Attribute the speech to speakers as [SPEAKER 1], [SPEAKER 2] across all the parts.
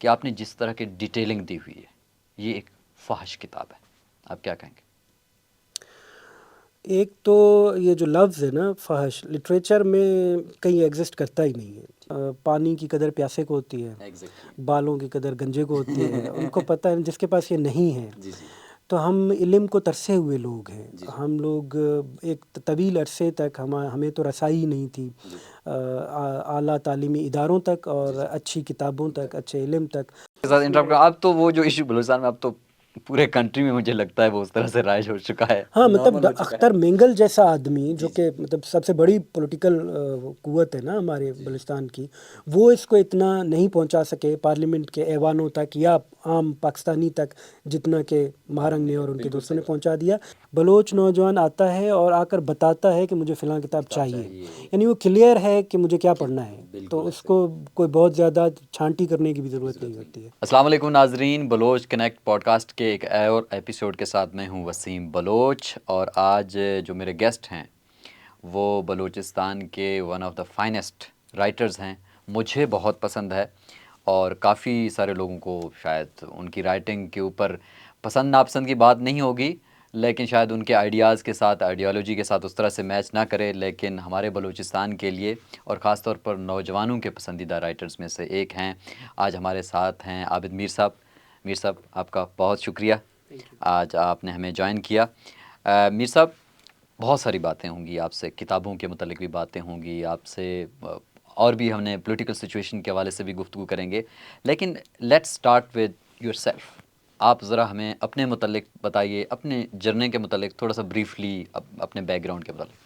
[SPEAKER 1] کہ آپ نے جس طرح کی ڈیٹیلنگ دی ہوئی ہے، یہ ایک فحش کتاب ہے، آپ کیا کہیں گے؟
[SPEAKER 2] ایک تو یہ جو لفظ ہے نا فحش، لٹریچر میں کہیں ایگزسٹ کرتا ہی نہیں ہے۔ پانی کی قدر پیاسے کو ہوتی ہے، بالوں کی قدر گنجے کو ہوتی ہے، ان کو پتہ ہے جس کے پاس یہ نہیں ہے۔ تو ہم علم کو ترسے ہوئے لوگ ہیں، ہم لوگ ایک طویل عرصے تک ہمیں تو رسائی نہیں تھی اعلیٰ تعلیمی اداروں تک اور اچھی کتابوں تک، اچھے علم تک۔
[SPEAKER 1] ساتھ انٹرپٹ کروں، اب تو وہ جو ایشو بلوچستان میں اب تو پورے کنٹری میں مجھے لگتا ہے وہ اس طرح سے رائج ہو چکا ہے،
[SPEAKER 2] ہاں مطلب اختر مینگل جیسا آدمی جو کہ مطلب سب سے بڑی پولیٹیکل قوت ہے نا ہمارے بلوچستان کی، وہ اس کو اتنا نہیں پہنچا سکے پارلیمنٹ کے ایوانوں تک یا عام پاکستانی تک جتنا کہ مہارنگ نے اور ان کے دوستوں نے پہنچا دیا۔ بلوچ نوجوان آتا ہے اور آ کر بتاتا ہے کہ مجھے فلاں کتاب چاہیے، یعنی وہ کلیئر ہے کہ مجھے کیا پڑھنا ہے، تو اس کو کوئی بہت زیادہ چھانٹی کرنے کی بھی ضرورت نہیں ہوتی ہے۔
[SPEAKER 1] السلام علیکم ناظرین، بلوچ کنیکٹ پوڈ کاسٹ کے ایک اور ایپیسوڈ کے ساتھ میں ہوں وسیم بلوچ، اور آج جو میرے گیسٹ ہیں وہ بلوچستان کے one of the finest writers ہیں، مجھے بہت پسند ہے اور کافی سارے لوگوں کو شاید ان کی رائٹنگ کے اوپر پسند ناپسند کی بات نہیں ہوگی، لیکن شاید ان کے آئیڈیاز کے ساتھ، آئیڈیالوجی کے ساتھ اس طرح سے میچ نہ کرے، لیکن ہمارے بلوچستان کے لیے اور خاص طور پر نوجوانوں کے پسندیدہ رائٹرز میں سے ایک ہیں۔ آج ہمارے ساتھ ہیں عابد میر صاحب۔ میر صاحب آپ کا بہت شکریہ، آج آپ نے ہمیں جوائن کیا۔ میر صاحب، بہت ساری باتیں ہوں گی آپ سے، کتابوں کے متعلق بھی باتیں ہوں گی آپ سے، اور بھی ہم نے پولیٹیکل سچویشن کے حوالے سے بھی گفتگو کریں گے، لیکن let's start with your self. آپ ذرا ہمیں اپنے متعلق بتائیے، اپنے جرنی کے متعلق تھوڑا سا بریفلی، اپنے بیک گراؤنڈ کے متعلق۔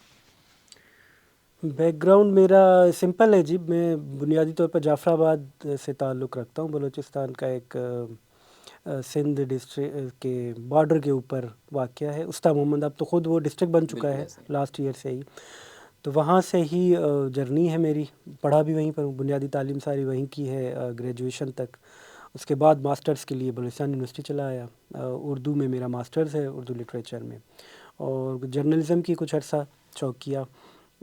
[SPEAKER 2] بیک گراؤنڈ میرا سمپل ہے جی، میں بنیادی طور پر جعفر آباد سے تعلق رکھتا ہوں، بلوچستان کا ایک سندھ ڈسٹرکٹ کے بارڈر کے اوپر واقع ہے۔ استا محمد اب تو خود وہ ڈسٹرکٹ بن چکا ہے لاسٹ ایئر سے ہی، تو وہاں سے ہی جرنی ہے میری، پڑھا بھی وہیں پر، بنیادی تعلیم ساری وہیں کی ہے گریجویشن تک۔ اس کے بعد ماسٹرز کے لیے بلوچستان یونیورسٹی چلا آیا، اردو میں میرا ماسٹرز ہے، اردو لٹریچر میں، اور جرنلزم کی کچھ عرصہ شوق کیا،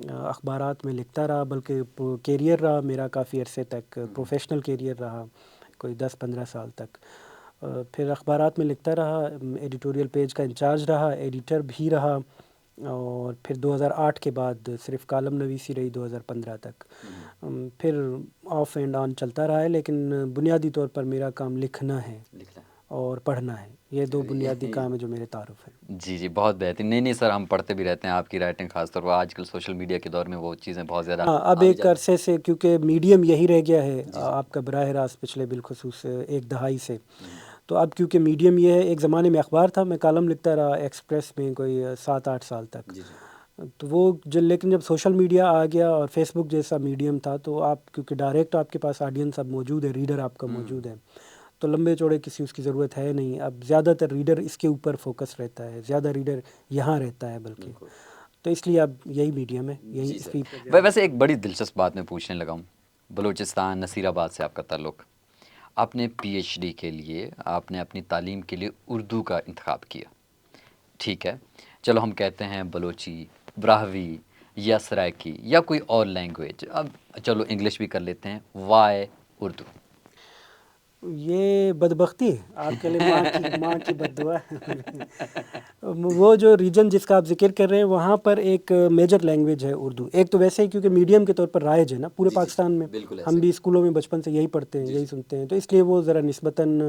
[SPEAKER 2] اخبارات میں لکھتا رہا، بلکہ کیریئر رہا میرا کافی عرصے تک، پروفیشنل کیریئر رہا کوئی 10-15 سال تک۔ پھر اخبارات میں لکھتا رہا، ایڈیٹوریل پیج کا انچارج رہا، ایڈیٹر بھی رہا، اور پھر 2008 کے بعد صرف کالم نویسی رہی 2015 تک۔ پھر آف اینڈ آن چلتا رہا ہے، لیکن بنیادی طور پر میرا کام لکھنا ہے اور پڑھنا ہے، یہ دو بنیادی کام ہیں جو میرے تعارف ہیں۔
[SPEAKER 1] جی جی، بہت بہترین۔ نہیں سر، ہم پڑھتے بھی رہتے ہیں آپ کی رائٹنگ، خاص طور پر آج کل سوشل میڈیا کے دور میں وہ چیزیں بہت زیادہ
[SPEAKER 2] ہاں، اب ایک عرصے سے کیونکہ میڈیم یہی رہ گیا ہے آپ کا براہ راست پچھلے بالخصوص ایک دہائی سے، تو اب کیونکہ میڈیم یہ ہے، ایک زمانے میں اخبار تھا، میں کالم لکھتا رہا ایکسپریس میں کوئی 7-8 سال تک، تو وہ لیکن جب سوشل میڈیا آ گیا اور فیس بک جیسا میڈیم تھا، تو آپ کیونکہ ڈائریکٹ آپ کے پاس آڈینس اب موجود ہے، ریڈر آپ کا موجود ہے، تو لمبے چوڑے کسی اس کی ضرورت ہے نہیں، اب زیادہ تر ریڈر اس کے اوپر فوکس رہتا ہے، زیادہ ریڈر یہاں رہتا ہے بلکہ، تو اس لیے اب یہی میڈیم ہے، یہی اسپیڈ۔
[SPEAKER 1] ویسے ایک بڑی دلچسپ بات میں پوچھنے لگا ہوں، بلوچستان نصیر آباد سے آپ کا تعلق، آپ نے پی ایچ ڈی کے لیے، آپ نے اپنی تعلیم کے لیے اردو کا انتخاب کیا، ٹھیک ہے، چلو ہم کہتے ہیں بلوچی، براہوی یا سرائکی یا کوئی اور لینگویج، اب چلو انگلش بھی کر لیتے ہیں، وائی اردو؟
[SPEAKER 2] یہ بدبختی ہے آپ کے لیے، ماں کی بد دعا ہے۔ وہ جو ریجن جس کا آپ ذکر کر رہے ہیں وہاں پر ایک میجر لینگویج ہے اردو، ایک تو ویسے ہی کیونکہ میڈیم کے طور پر رائج ہے نا پورے پاکستان میں، ہم بھی اسکولوں میں بچپن سے یہی پڑھتے ہیں، یہی سنتے ہیں، تو اس لیے وہ ذرا نسبتاً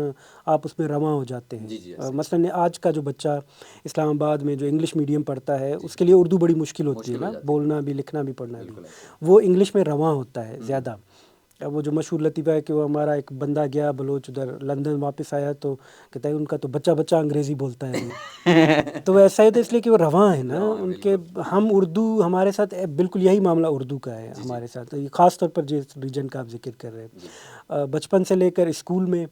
[SPEAKER 2] آپ اس میں رواں ہو جاتے ہیں۔ مثلاً آج کا جو بچہ اسلام آباد میں جو انگلش میڈیم پڑھتا ہے اس کے لیے اردو بڑی مشکل ہوتی ہے نا، بولنا بھی، لکھنا بھی، پڑھنا بھی، وہ انگلش میں رواں ہوتا ہے زیادہ۔ اب وہ جو مشہور لطیفہ ہے کہ وہ ہمارا ایک بندہ گیا بلوچ ادھر لندن، واپس آیا تو کہتا ہے ان کا تو بچہ انگریزی بولتا ہے، تو ایسا ہی تو اس لیے کہ وہ رواں ہے نا ان کے۔ ہم اردو، ہمارے ساتھ بالکل یہی معاملہ اردو کا ہے ہمارے ساتھ، خاص طور پر جس ریجن کا آپ ذکر کر رہے ہیں، بچپن سے لے کر اسکول میں،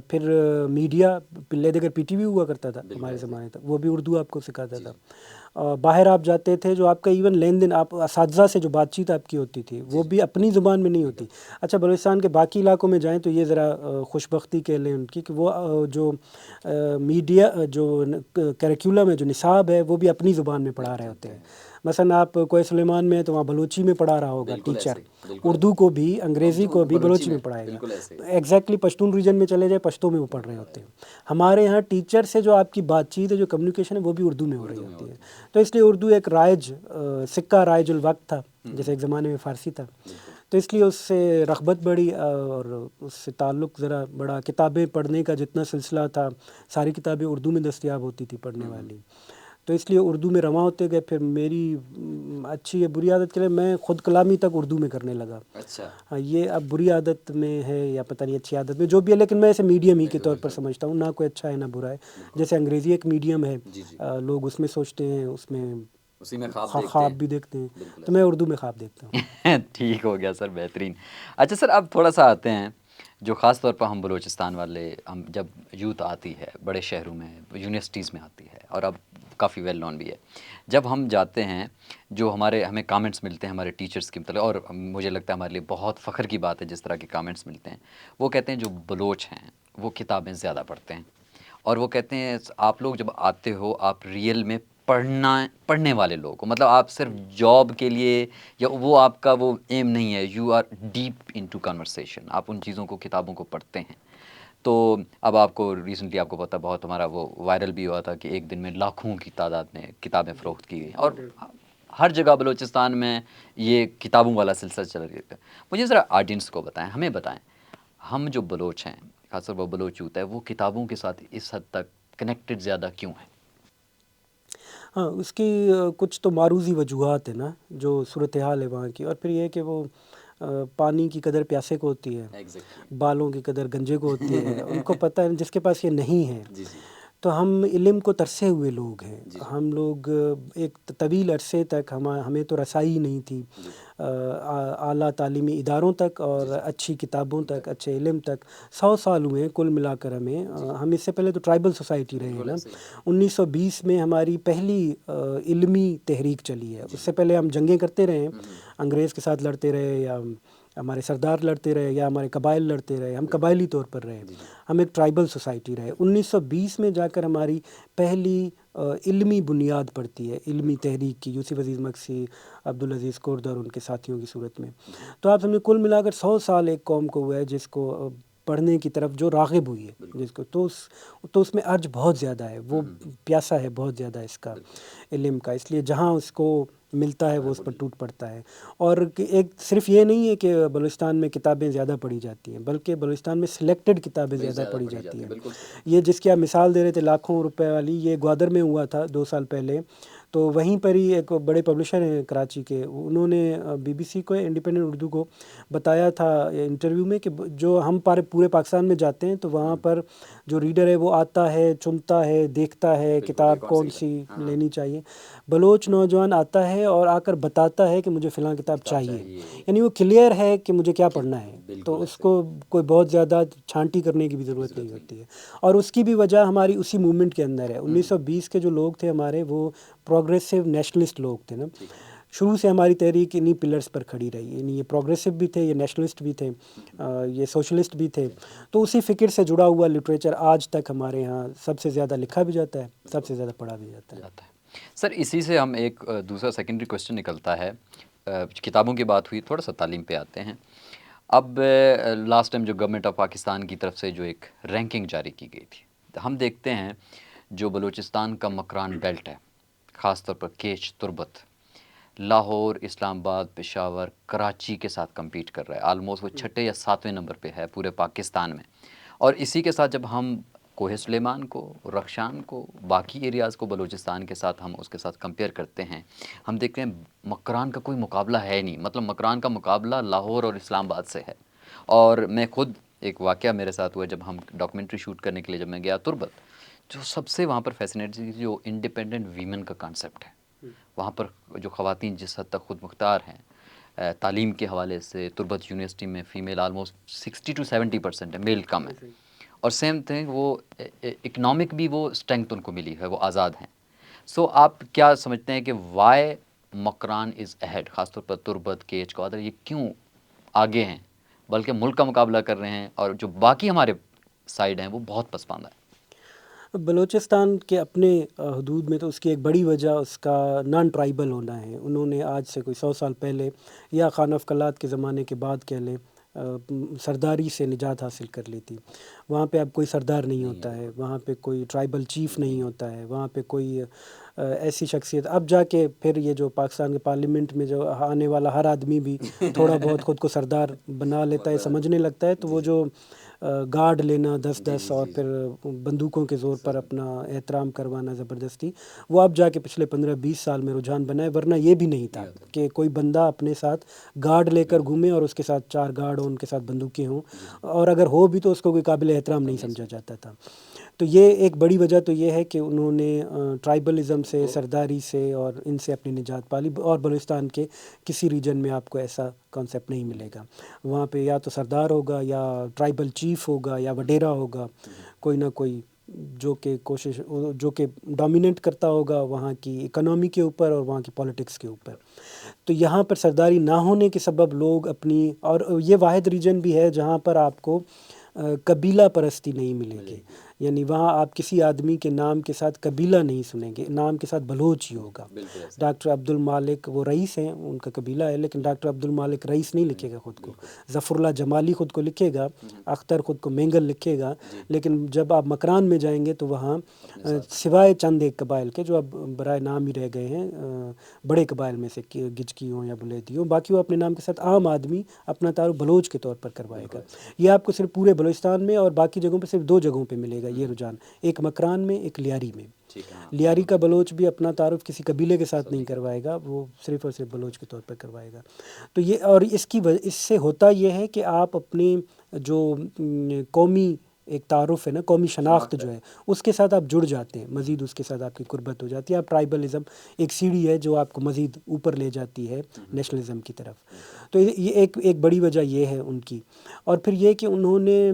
[SPEAKER 2] پھر میڈیا، پلے دیگر پی ٹی وی ہوا کرتا تھا ہمارے زمانے تک، وہ بھی اردو آپ کو سکھاتا تھا۔ باہر آپ جاتے تھے جو آپ کا ایون لین دین، آپ اساتذہ سے جو بات چیت آپ کی ہوتی تھی وہ بھی اپنی زبان میں نہیں ہوتی۔ اچھا، بلوچستان کے باقی علاقوں میں جائیں تو یہ ذرا خوش بختی کہہ لیں ان کی کہ وہ جو میڈیا جو کریکولم ہے، جو نصاب ہے، وہ بھی اپنی زبان میں پڑھا رہے ہوتے ہیں۔ مثلا آپ کوئے سلیمان میں ہیں تو وہاں بلوچی میں پڑھا رہا ہوگا
[SPEAKER 1] بالکل
[SPEAKER 2] ٹیچر،
[SPEAKER 1] ایسے ہی، بالکل
[SPEAKER 2] اردو کو بھی انگریزی کو بھی
[SPEAKER 1] بلوچی
[SPEAKER 2] بلوچی میں
[SPEAKER 1] میں،
[SPEAKER 2] پڑھائے گا.
[SPEAKER 1] بالکل ایسے ہی.
[SPEAKER 2] ایگزیکٹلی پشتون ریجن میں چلے جائے پشتو میں وہ پڑھ رہے ہوتے ہیں. ہمارے یہاں ٹیچر سے جو آپ کی بات چیت ہے، جو کمیونیکیشن ہے، وہ بھی اردو میں ہو رہی ہوتی ہے. تو اس لیے اردو ایک رائج سکہ رائج الوقت تھا، جیسے ایک زمانے میں فارسی تھا. تو اس لیے اس سے رغبت بڑھی اور اس سے تعلق ذرا بڑا. کتابیں پڑھنے کا جتنا سلسلہ تھا، ساری کتابیں اردو میں دستیاب ہوتی تھی پڑھنے والی، تو اس لیے اردو میں رواں ہوتے گئے. پھر میری اچھی یا بری عادت کے لیے میں خود کلامی تک اردو میں کرنے لگا.
[SPEAKER 1] اچھا،
[SPEAKER 2] ہاں، یہ اب بری عادت میں ہے یا پتہ نہیں اچھی عادت میں، جو بھی ہے، لیکن میں اسے میڈیم ہی کے طور پر سمجھتا ہوں. نہ کوئی اچھا ہے نہ برا ہے. جیسے انگریزی ایک میڈیم ہے، لوگ اس میں سوچتے ہیں، اس میں
[SPEAKER 1] اسی میں خواب دیکھتے
[SPEAKER 2] خواب
[SPEAKER 1] ہیں.
[SPEAKER 2] بھی دیکھتے ہیں، تو میں اردو میں خواب دیکھتا ہوں.
[SPEAKER 1] ٹھیک ہو گیا سر، بہترین. اچھا سر، اب تھوڑا سا آتے ہیں جو خاص طور پر ہم بلوچستان والے، ہم جب یوتھ آتی ہے بڑے شہروں میں، یونیورسٹیز میں آتی ہے، اور اب کافی ویل نون بھی ہے، جب ہم جاتے ہیں، جو ہمیں کامنٹس ملتے ہیں ہمارے ٹیچرز کے متعلق، اور مجھے لگتا ہے ہمارے لیے بہت فخر کی بات ہے جس طرح کے کامنٹس ملتے ہیں. وہ کہتے ہیں جو بلوچ ہیں وہ کتابیں زیادہ پڑھتے ہیں، اور وہ کہتے ہیں آپ لوگ جب آتے ہو آپ ریئل میں پڑھنے والے لوگ ہو، مطلب آپ صرف جاب کے لیے یا وہ آپ کا وہ ایم نہیں ہے، you are deep into conversation, آپ ان چیزوں کو، کتابوں کو پڑھتے ہیں. تو اب آپ کو ریسنٹلی آپ کو پتہ، بہت ہمارا وہ وائرل بھی ہوا تھا کہ ایک دن میں لاکھوں کی تعداد میں کتابیں فروخت کی گئی، اور ہر جگہ بلوچستان میں یہ کتابوں والا سلسلہ چل رہا ہے. مجھے ذرا آڈینس کو بتائیں، ہمیں بتائیں، ہم جو بلوچ ہیں، خاص طور پر بلوچ ہوتا ہے، وہ کتابوں کے ساتھ اس حد تک کنیکٹڈ زیادہ کیوں ہے؟
[SPEAKER 2] ہاں، اس کی کچھ تو معروضی وجوہات ہیں نا، جو صورتحال ہے وہاں کی. اور پھر یہ کہ وہ پانی کی قدر پیاسے کو ہوتی ہے، بالوں کی قدر گنجے کو ہوتی ہے. ان کو پتہ ہے جس کے پاس یہ نہیں ہے. تو ہم علم کو ترسے ہوئے لوگ ہیں. ہم لوگ ایک طویل عرصے تک ہمیں تو رسائی نہیں تھی اعلیٰ تعلیمی اداروں تک اور اچھی کتابوں تک، اچھے علم تک. 100 سال ہوئے ہیں کل ملا کر ہمیں. ہم اس سے پہلے تو ٹرائبل سوسائٹی رہے ہیں نا. 1920 میں ہماری پہلی علمی تحریک چلی ہے. اس سے پہلے ہم جنگیں کرتے رہے ہیں، انگریز کے ساتھ لڑتے رہے، یا ہمارے سردار لڑتے رہے، یا ہمارے قبائل لڑتے رہے. ہم قبائلی طور پر رہے، ہم ایک ٹرائبل سوسائٹی رہے. 1920 میں جا کر ہماری پہلی علمی بنیاد پڑتی ہے، علمی تحریک کی، یوسف عزیز مکسی، عبدالعزیز کردہ اور ان کے ساتھیوں کی صورت میں. تو آپ سمجھیں کل ملا کر 100 سال ایک قوم کو ہوا ہے جس کو پڑھنے کی طرف جو راغب ہوئی ہے، جس کو تو اس میں ارج بہت زیادہ ہے، وہ پیاسا ہے بہت زیادہ اس کا علم کا. اس لیے جہاں اس کو ملتا ہے وہ اس پر ٹوٹ پڑتا ہے. اور ایک صرف یہ نہیں ہے کہ بلوچستان میں کتابیں زیادہ پڑھی جاتی ہیں، بلکہ بلوچستان میں سلیکٹڈ کتابیں زیادہ پڑھی جاتی ہیں. یہ جس کی آپ مثال دے رہے تھے لاکھوں روپے والی، یہ گوادر میں ہوا تھا 2 سال پہلے. تو وہیں پر ہی ایک بڑے پبلشر ہیں کراچی کے، انہوں نے بی بی سی کو، انڈیپینڈنٹ اردو کو بتایا تھا انٹرویو میں کہ جو ہم پورے پاکستان میں جاتے ہیں تو وہاں پر جو ریڈر ہے وہ آتا ہے، چنتا ہے، دیکھتا ہے کتاب کون سی لینی چاہیے. بلوچ نوجوان آتا ہے اور آ کر بتاتا ہے کہ مجھے فلاں کتاب چاہیے، یعنی وہ کلیئر ہے کہ مجھے کیا پڑھنا ہے. تو اس کو کوئی بہت زیادہ چھانٹی کرنے کی بھی ضرورت نہیں ہوتی ہے. اور اس کی بھی وجہ ہماری اسی موومنٹ کے اندر ہے. 1920 کے جو لوگ تھے ہمارے، وہ پروگریسو نیشنلسٹ لوگ تھے نا. شروع سے ہماری تحریک انہی پلرز پر کھڑی رہی، یعنی یہ پروگریسو بھی تھے، یہ نیشنلسٹ بھی تھے، یہ سوشلسٹ بھی تھے. تو اسی فکر سے جڑا ہوا لٹریچر آج تک ہمارے ہاں سب سے زیادہ لکھا بھی جاتا ہے، سب سے زیادہ پڑھا بھی جاتا ہے.
[SPEAKER 1] سر اسی سے ہم ایک دوسرا سیکنڈری کوسچن نکلتا ہے. کتابوں کی بات ہوئی، تھوڑا سا تعلیم پہ آتے ہیں. اب لاسٹ ٹائم جو گورنمنٹ آف پاکستان کی طرف سے جو ایک رینکنگ جاری کی گئی تھی، ہم دیکھتے ہیں جو بلوچستان کا مکران بیلٹ ہے، خاص طور پر کیچ، تربت، لاہور، اسلام آباد، پشاور، کراچی کے ساتھ کمپیٹ کر رہا ہے. آلموسٹ وہ 6 یا 7ویں نمبر پہ ہے پورے پاکستان میں. اور اسی کے ساتھ جب ہم کوہ سلیمان کو، رخشان کو، باقی ایریاز کو بلوچستان کے ساتھ ہم اس کے ساتھ کمپیئر کرتے ہیں، ہم دیکھتے ہیں مکران کا کوئی مقابلہ ہے نہیں. مطلب مکران کا مقابلہ لاہور اور اسلام آباد سے ہے. اور میں خود ایک واقعہ میرے ساتھ ہوا جب ہم ڈاکومنٹری شوٹ کرنے کے لیے جب میں گیا تربت، جو سب سے وہاں پر فیسینیٹ جو انڈیپینڈنٹ ویمن کا کانسیپٹ ہے. وہاں پر جو خواتین جس حد تک خود مختار ہیں تعلیم کے حوالے سے، تربت یونیورسٹی میں فیمیل آلموسٹ 60 to 70% ہے، میل کم ہے. اور سیم تھنگ وہ اکنامک بھی وہ اسٹرینگتھ ان کو ملی ہے، وہ آزاد ہیں. سو آپ کیا سمجھتے ہیں کہ وائی مکران از اہیڈ، خاص طور پر تربت، کیچ، کوادر، یہ کیوں آگے ہیں بلکہ ملک کا مقابلہ کر رہے ہیں، اور جو باقی ہمارے سائڈ ہیں وہ بہت پسماندہ ہے؟
[SPEAKER 2] بلوچستان کے اپنے حدود میں تو اس کی ایک بڑی وجہ اس کا نان ٹرائبل ہونا ہے. انہوں نے آج سے کوئی 100 سال پہلے یا خان افقلات کے زمانے کے بعد کہہ لیں سرداری سے نجات حاصل کر لی تھی. وہاں پہ اب کوئی سردار نہیں ہوتا ہے, وہاں پہ کوئی ٹرائبل چیف نہیں ہوتا ہے, وہاں پہ کوئی ایسی شخصیت. اب جا کے پھر یہ جو پاکستان کے پارلیمنٹ میں جو آنے والا ہر آدمی بھی تھوڑا بہت خود کو سردار بنا لیتا ہے, سمجھنے لگتا ہے, تو وہ جو گارڈ لینا 10-10 اور پھر بندوقوں کے زور پر اپنا احترام کروانا زبردستی, وہ اب جا کے پچھلے 15-20 سال میں رجحان بنا ہے. ورنہ یہ بھی نہیں تھا کہ کوئی بندہ اپنے ساتھ گارڈ لے کر گھومے اور اس کے ساتھ 4 گارڈ ہوں, ان کے ساتھ بندوقیں ہوں, اور اگر ہو بھی تو اس کو کوئی قابل احترام نہیں سمجھا جاتا تھا. تو یہ ایک بڑی وجہ تو یہ ہے کہ انہوں نے ٹرائبلزم سے, سرداری سے اور ان سے اپنی نجات پالی. اور بلوچستان کے کسی ریجن میں آپ کو ایسا کانسیپٹ نہیں ملے گا. وہاں پہ یا تو سردار ہوگا یا ٹرائبل چیف ہوگا یا وڈیرا ہوگا, کوئی نہ کوئی جو کہ ڈومیننٹ کرتا ہوگا وہاں کی اکنامی کے اوپر اور وہاں کی پالیٹکس کے اوپر. تو یہاں پر سرداری نہ ہونے کے سبب لوگ اپنی, اور یہ واحد ریجن بھی ہے جہاں پر آپ کو قبیلہ پرستی نہیں ملے گی. یعنی وہاں آپ کسی آدمی کے نام کے ساتھ قبیلہ نہیں سنیں گے, نام کے ساتھ بلوچ ہی ہوگا. ڈاکٹر عبد المالک وہ رئیس ہیں, ان کا قبیلہ ہے, لیکن ڈاکٹر عبد المالک رئیس نہیں لکھے گا خود کو. ظفر اللہ جمالی خود کو لکھے گا, اختر خود کو مینگل لکھے گا, لیکن جب آپ مکران میں جائیں گے تو وہاں سوائے چند ایک قبائل کے جو اب برائے نام ہی رہ گئے ہیں, بڑے قبائل میں سے گجکی ہوں یا بلیدی ہوں, باقی وہ اپنے نام کے ساتھ عام آدمی اپنا تعارف بلوچ کے طور پر کروائے گا. یہ آپ کو صرف پورے بلوچستان میں اور باقی جگہوں پہ صرف 2 جگہوں پہ ملے گا یہ رجحان, ایک مکران میں, ایک لیاری میں. لیاری کا بلوچ بھی اپنا تعارف کسی قبیلے کے ساتھ نہیں کروائے گا, وہ صرف اور صرف بلوچ کے طور پر کروائے گا. تو یہ, اور اس سے ہوتا یہ ہے کہ آپ اپنے جو قومی ایک تعارف ہے نا, قومی شناخت جو ہے, اس کے ساتھ آپ جڑ جاتے ہیں, مزید اس کے ساتھ آپ کی قربت ہو جاتی ہے. آپ ٹرائبلزم ایک سیڑھی ہے جو آپ کو مزید اوپر لے جاتی ہے نیشنلزم کی طرف. تو یہ ایک بڑی وجہ یہ ہے ان کی. اور پھر یہ کہ انہوں نے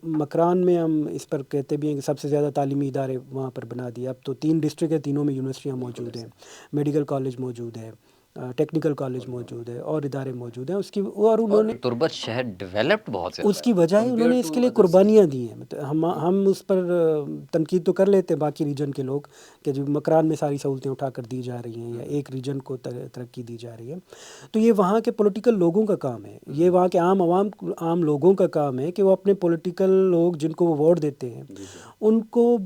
[SPEAKER 2] مکران میں, ہم اس پر کہتے بھی ہیں کہ سب سے زیادہ تعلیمی ادارے وہاں پر بنا دیے. اب تو 3 ڈسٹرکٹ ہیں, تینوں میں یونیورسٹیاں موجود ہیں, میڈیکل کالج موجود ہے, ٹیکنیکل کالج موجود ہے, اور ادارے موجود ہیں اس کی. اور انہوں نے
[SPEAKER 1] تربت شہر ڈیولپڈ بہت زیادہ
[SPEAKER 2] اس کی وجہ ہے انہوں نے اس کے لیے قربانیاں دی ہیں. ہم اس پر تنقید تو کر لیتے ہیں باقی ریجن کے لوگ کہ جو مکران میں ساری سہولتیں اٹھا کر دی جا رہی ہیں یا ایک ریجن کو ترقی دی جا رہی ہے, تو یہ وہاں کے پولیٹیکل لوگوں کا کام ہے. یہ وہاں کے عام لوگوں کا کام ہے کہ وہ اپنے پولیٹیکل لوگ جن کو وہ ووٹ دیتے ہیں ان کو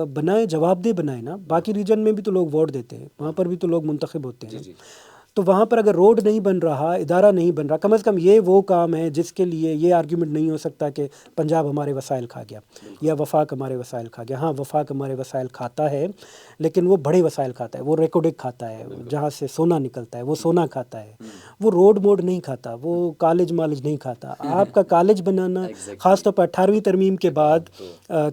[SPEAKER 2] بنائے, جواب دہ بنائے نا. باقی ریجن میں بھی تو لوگ ووٹ دیتے ہیں, وہاں پر بھی تو لوگ منتخب ہوتے ہیں. تو وہاں پر اگر روڈ نہیں بن رہا, ادارہ نہیں بن رہا, کم از کم یہ وہ کام ہے جس کے لیے یہ آرگیومنٹ نہیں ہو سکتا کہ پنجاب ہمارے وسائل کھا گیا یا وفاق ہمارے وسائل کھا گیا. ہاں, وفاق ہمارے وسائل کھاتا ہے, لیکن وہ بڑے وسائل کھاتا ہے. وہ ریکوڈک کھاتا ہے, جہاں سے سونا نکلتا ہے وہ سونا کھاتا ہے. وہ روڈ موڈ نہیں کھاتا, وہ کالج مالج نہیں کھاتا. آپ کا کالج بنانا, خاص طور پر 18ویں ترمیم کے بعد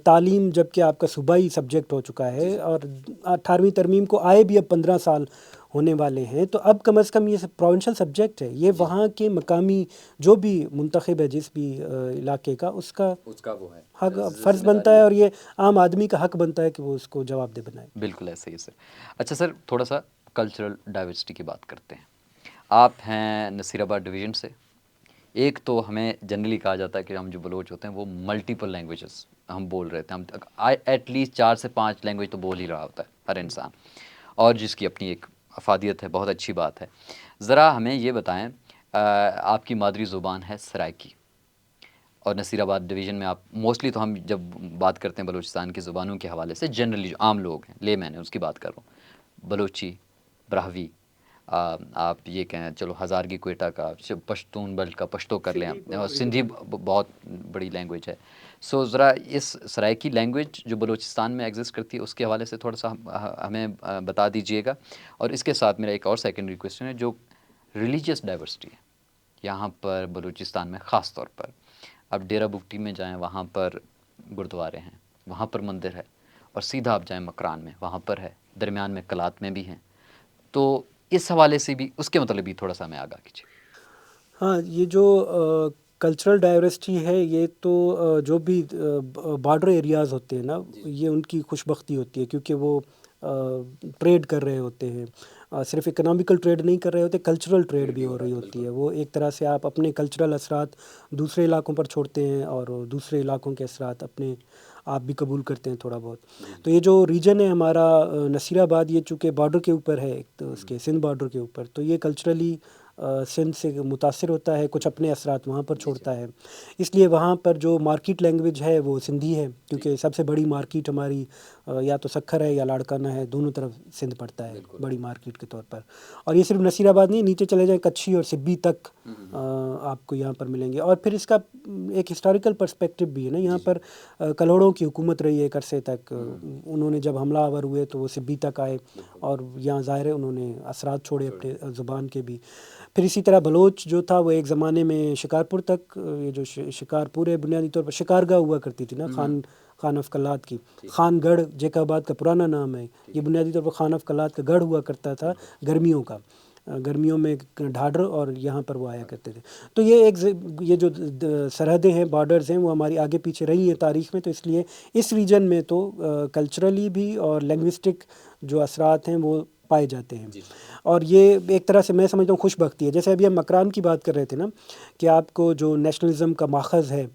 [SPEAKER 2] تعلیم, جب کہ آپ کا صوبائی سبجیکٹ ہو چکا ہے, اور 18ویں ترمیم کو آئے بھی اب 15 سال ہونے والے ہیں, تو اب کم از کم یہ پروونشل سبجیکٹ ہے. یہ وہاں کے مقامی جو بھی منتخب ہے جس بھی علاقے کا, اس کا
[SPEAKER 1] وہ ہے
[SPEAKER 2] حق, فرض بنتا ہے, اور یہ عام آدمی کا حق بنتا ہے کہ وہ اس کو جواب دہ بنائے.
[SPEAKER 1] بالکل ایسے ہی سر. اچھا سر, تھوڑا سا کلچرل ڈائیورسٹی کی بات کرتے ہیں. آپ ہیں نصیر آباد ڈویژن سے. ایک تو ہمیں جنرلی کہا جاتا ہے کہ ہم جو بلوچ ہوتے ہیں وہ ملٹیپل لینگویجز ہم بول رہے تھے. ہم ایٹ لیسٹ 4 سے 5 لینگویج تو بول ہی رہا ہوتا ہے ہر انسان, اور جس کی اپنی ایک افادیت ہے, بہت اچھی بات ہے. ذرا ہمیں یہ بتائیں, آپ کی مادری زبان ہے سرائکی, اور نصیر آباد ڈویژن میں آپ موسٹلی, تو ہم جب بات کرتے ہیں بلوچستان کی زبانوں کے حوالے سے, جنرلی جو عام لوگ ہیں, لے مین ہیں, اس کی بات کر رہا ہوں, بلوچی, براہوی, آپ یہ کہیں چلو ہزارگی کوئٹہ کا, پشتون بلٹ کا پشتو کر لیں, اور سندھی بہت بڑی لینگویج ہے. سو ذرا اس سرائکی لینگویج جو بلوچستان میں ایگزسٹ کرتی ہے اس کے حوالے سے تھوڑا سا ہمیں بتا دیجئے گا. اور اس کے ساتھ میرا ایک اور سیکنڈری کویسچن ہے, جو ریلیجیس ڈائیورسٹی ہے یہاں پر بلوچستان میں, خاص طور پر آپ ڈیرہ بگٹی میں جائیں, وہاں پر گردوارے ہیں, وہاں پر مندر ہے, اور سیدھا آپ جائیں مکران میں, وہاں پر ہے, درمیان میں کلات میں بھی ہیں. تو اس حوالے سے بھی, اس کے مطلب بھی تھوڑا سا ہمیں آگاہ کیجیے.
[SPEAKER 2] ہاں, یہ جو کلچرل ڈائیورسٹی ہے, یہ تو جو بھی بارڈر ایریاز ہوتے ہیں نا, یہ ان کی خوش بختی ہوتی ہے, کیونکہ وہ ٹریڈ کر رہے ہوتے ہیں. صرف اکنامیکل ٹریڈ نہیں کر رہے ہوتے, کلچرل ٹریڈ بھی ہو رہی ہوتی ہے. وہ ایک طرح سے آپ اپنے کلچرل اثرات دوسرے علاقوں پر چھوڑتے ہیں اور دوسرے علاقوں کے اثرات اپنے آپ بھی قبول کرتے ہیں تھوڑا بہت. تو یہ جو ریجن ہے ہمارا نصیر آباد, یہ چونکہ بارڈر کے اوپر ہے, ایک تو اس کے سندھ بارڈر کے اوپر, تو یہ کلچرلی سندھ سے متاثر ہوتا ہے, کچھ اپنے اثرات وہاں پر چھوڑتا ہے. اس لیے وہاں پر جو مارکیٹ لینگویج ہے وہ سندھی ہے, کیونکہ سب سے بڑی مارکیٹ ہماری یا تو سکھر ہے یا لاڑکانہ ہے, دونوں طرف سندھ پڑتا ہے بڑی مارکیٹ کے طور پر. اور یہ صرف نصیر آباد نہیں, نیچے چلے جائیں کچھی اور سبی تک آپ کو یہاں پر ملیں گے. اور پھر اس کا ایک ہسٹوریکل پرسپیکٹو بھی ہے نا, یہاں پر کلوڑوں کی حکومت رہی ہے ایک عرصے تک. انہوں نے جب حملہ آور ہوئے تو وہ سبی تک آئے, اور یہاں ظاہر ہے انہوں نے اثرات چھوڑے اپنے زبان کے بھی. پھر اسی طرح بلوچ جو تھا وہ ایک زمانے میں شکارپور تک, یہ جو شکارپور ہے بنیادی طور پر شکارگاہ ہوا کرتی تھی نا, خان آف کلات کی. خان گڑھ جیک آباد کا پرانا نام ہے, یہ بنیادی طور پر خان آف کلات کا گڑھ ہوا کرتا تھا گرمیوں کا. گرمیوں میں ڈھاڈر اور یہاں پر وہ آیا کرتے تھے. تو یہ جو سرحدیں ہیں, بارڈرز ہیں, وہ ہماری آگے پیچھے رہی ہیں تاریخ میں. تو اس لیے اس ریجن میں تو کلچرلی بھی اور لینگوسٹک جو اثرات ہیں وہ پائے جاتے ہیں. اور یہ ایک طرح سے میں سمجھتا ہوں خوش بختی ہے. جیسے ابھی ہم مکران کی بات کر رہے تھے نا, کہ آپ کو جو نیشنلزم کا ماخذ ہے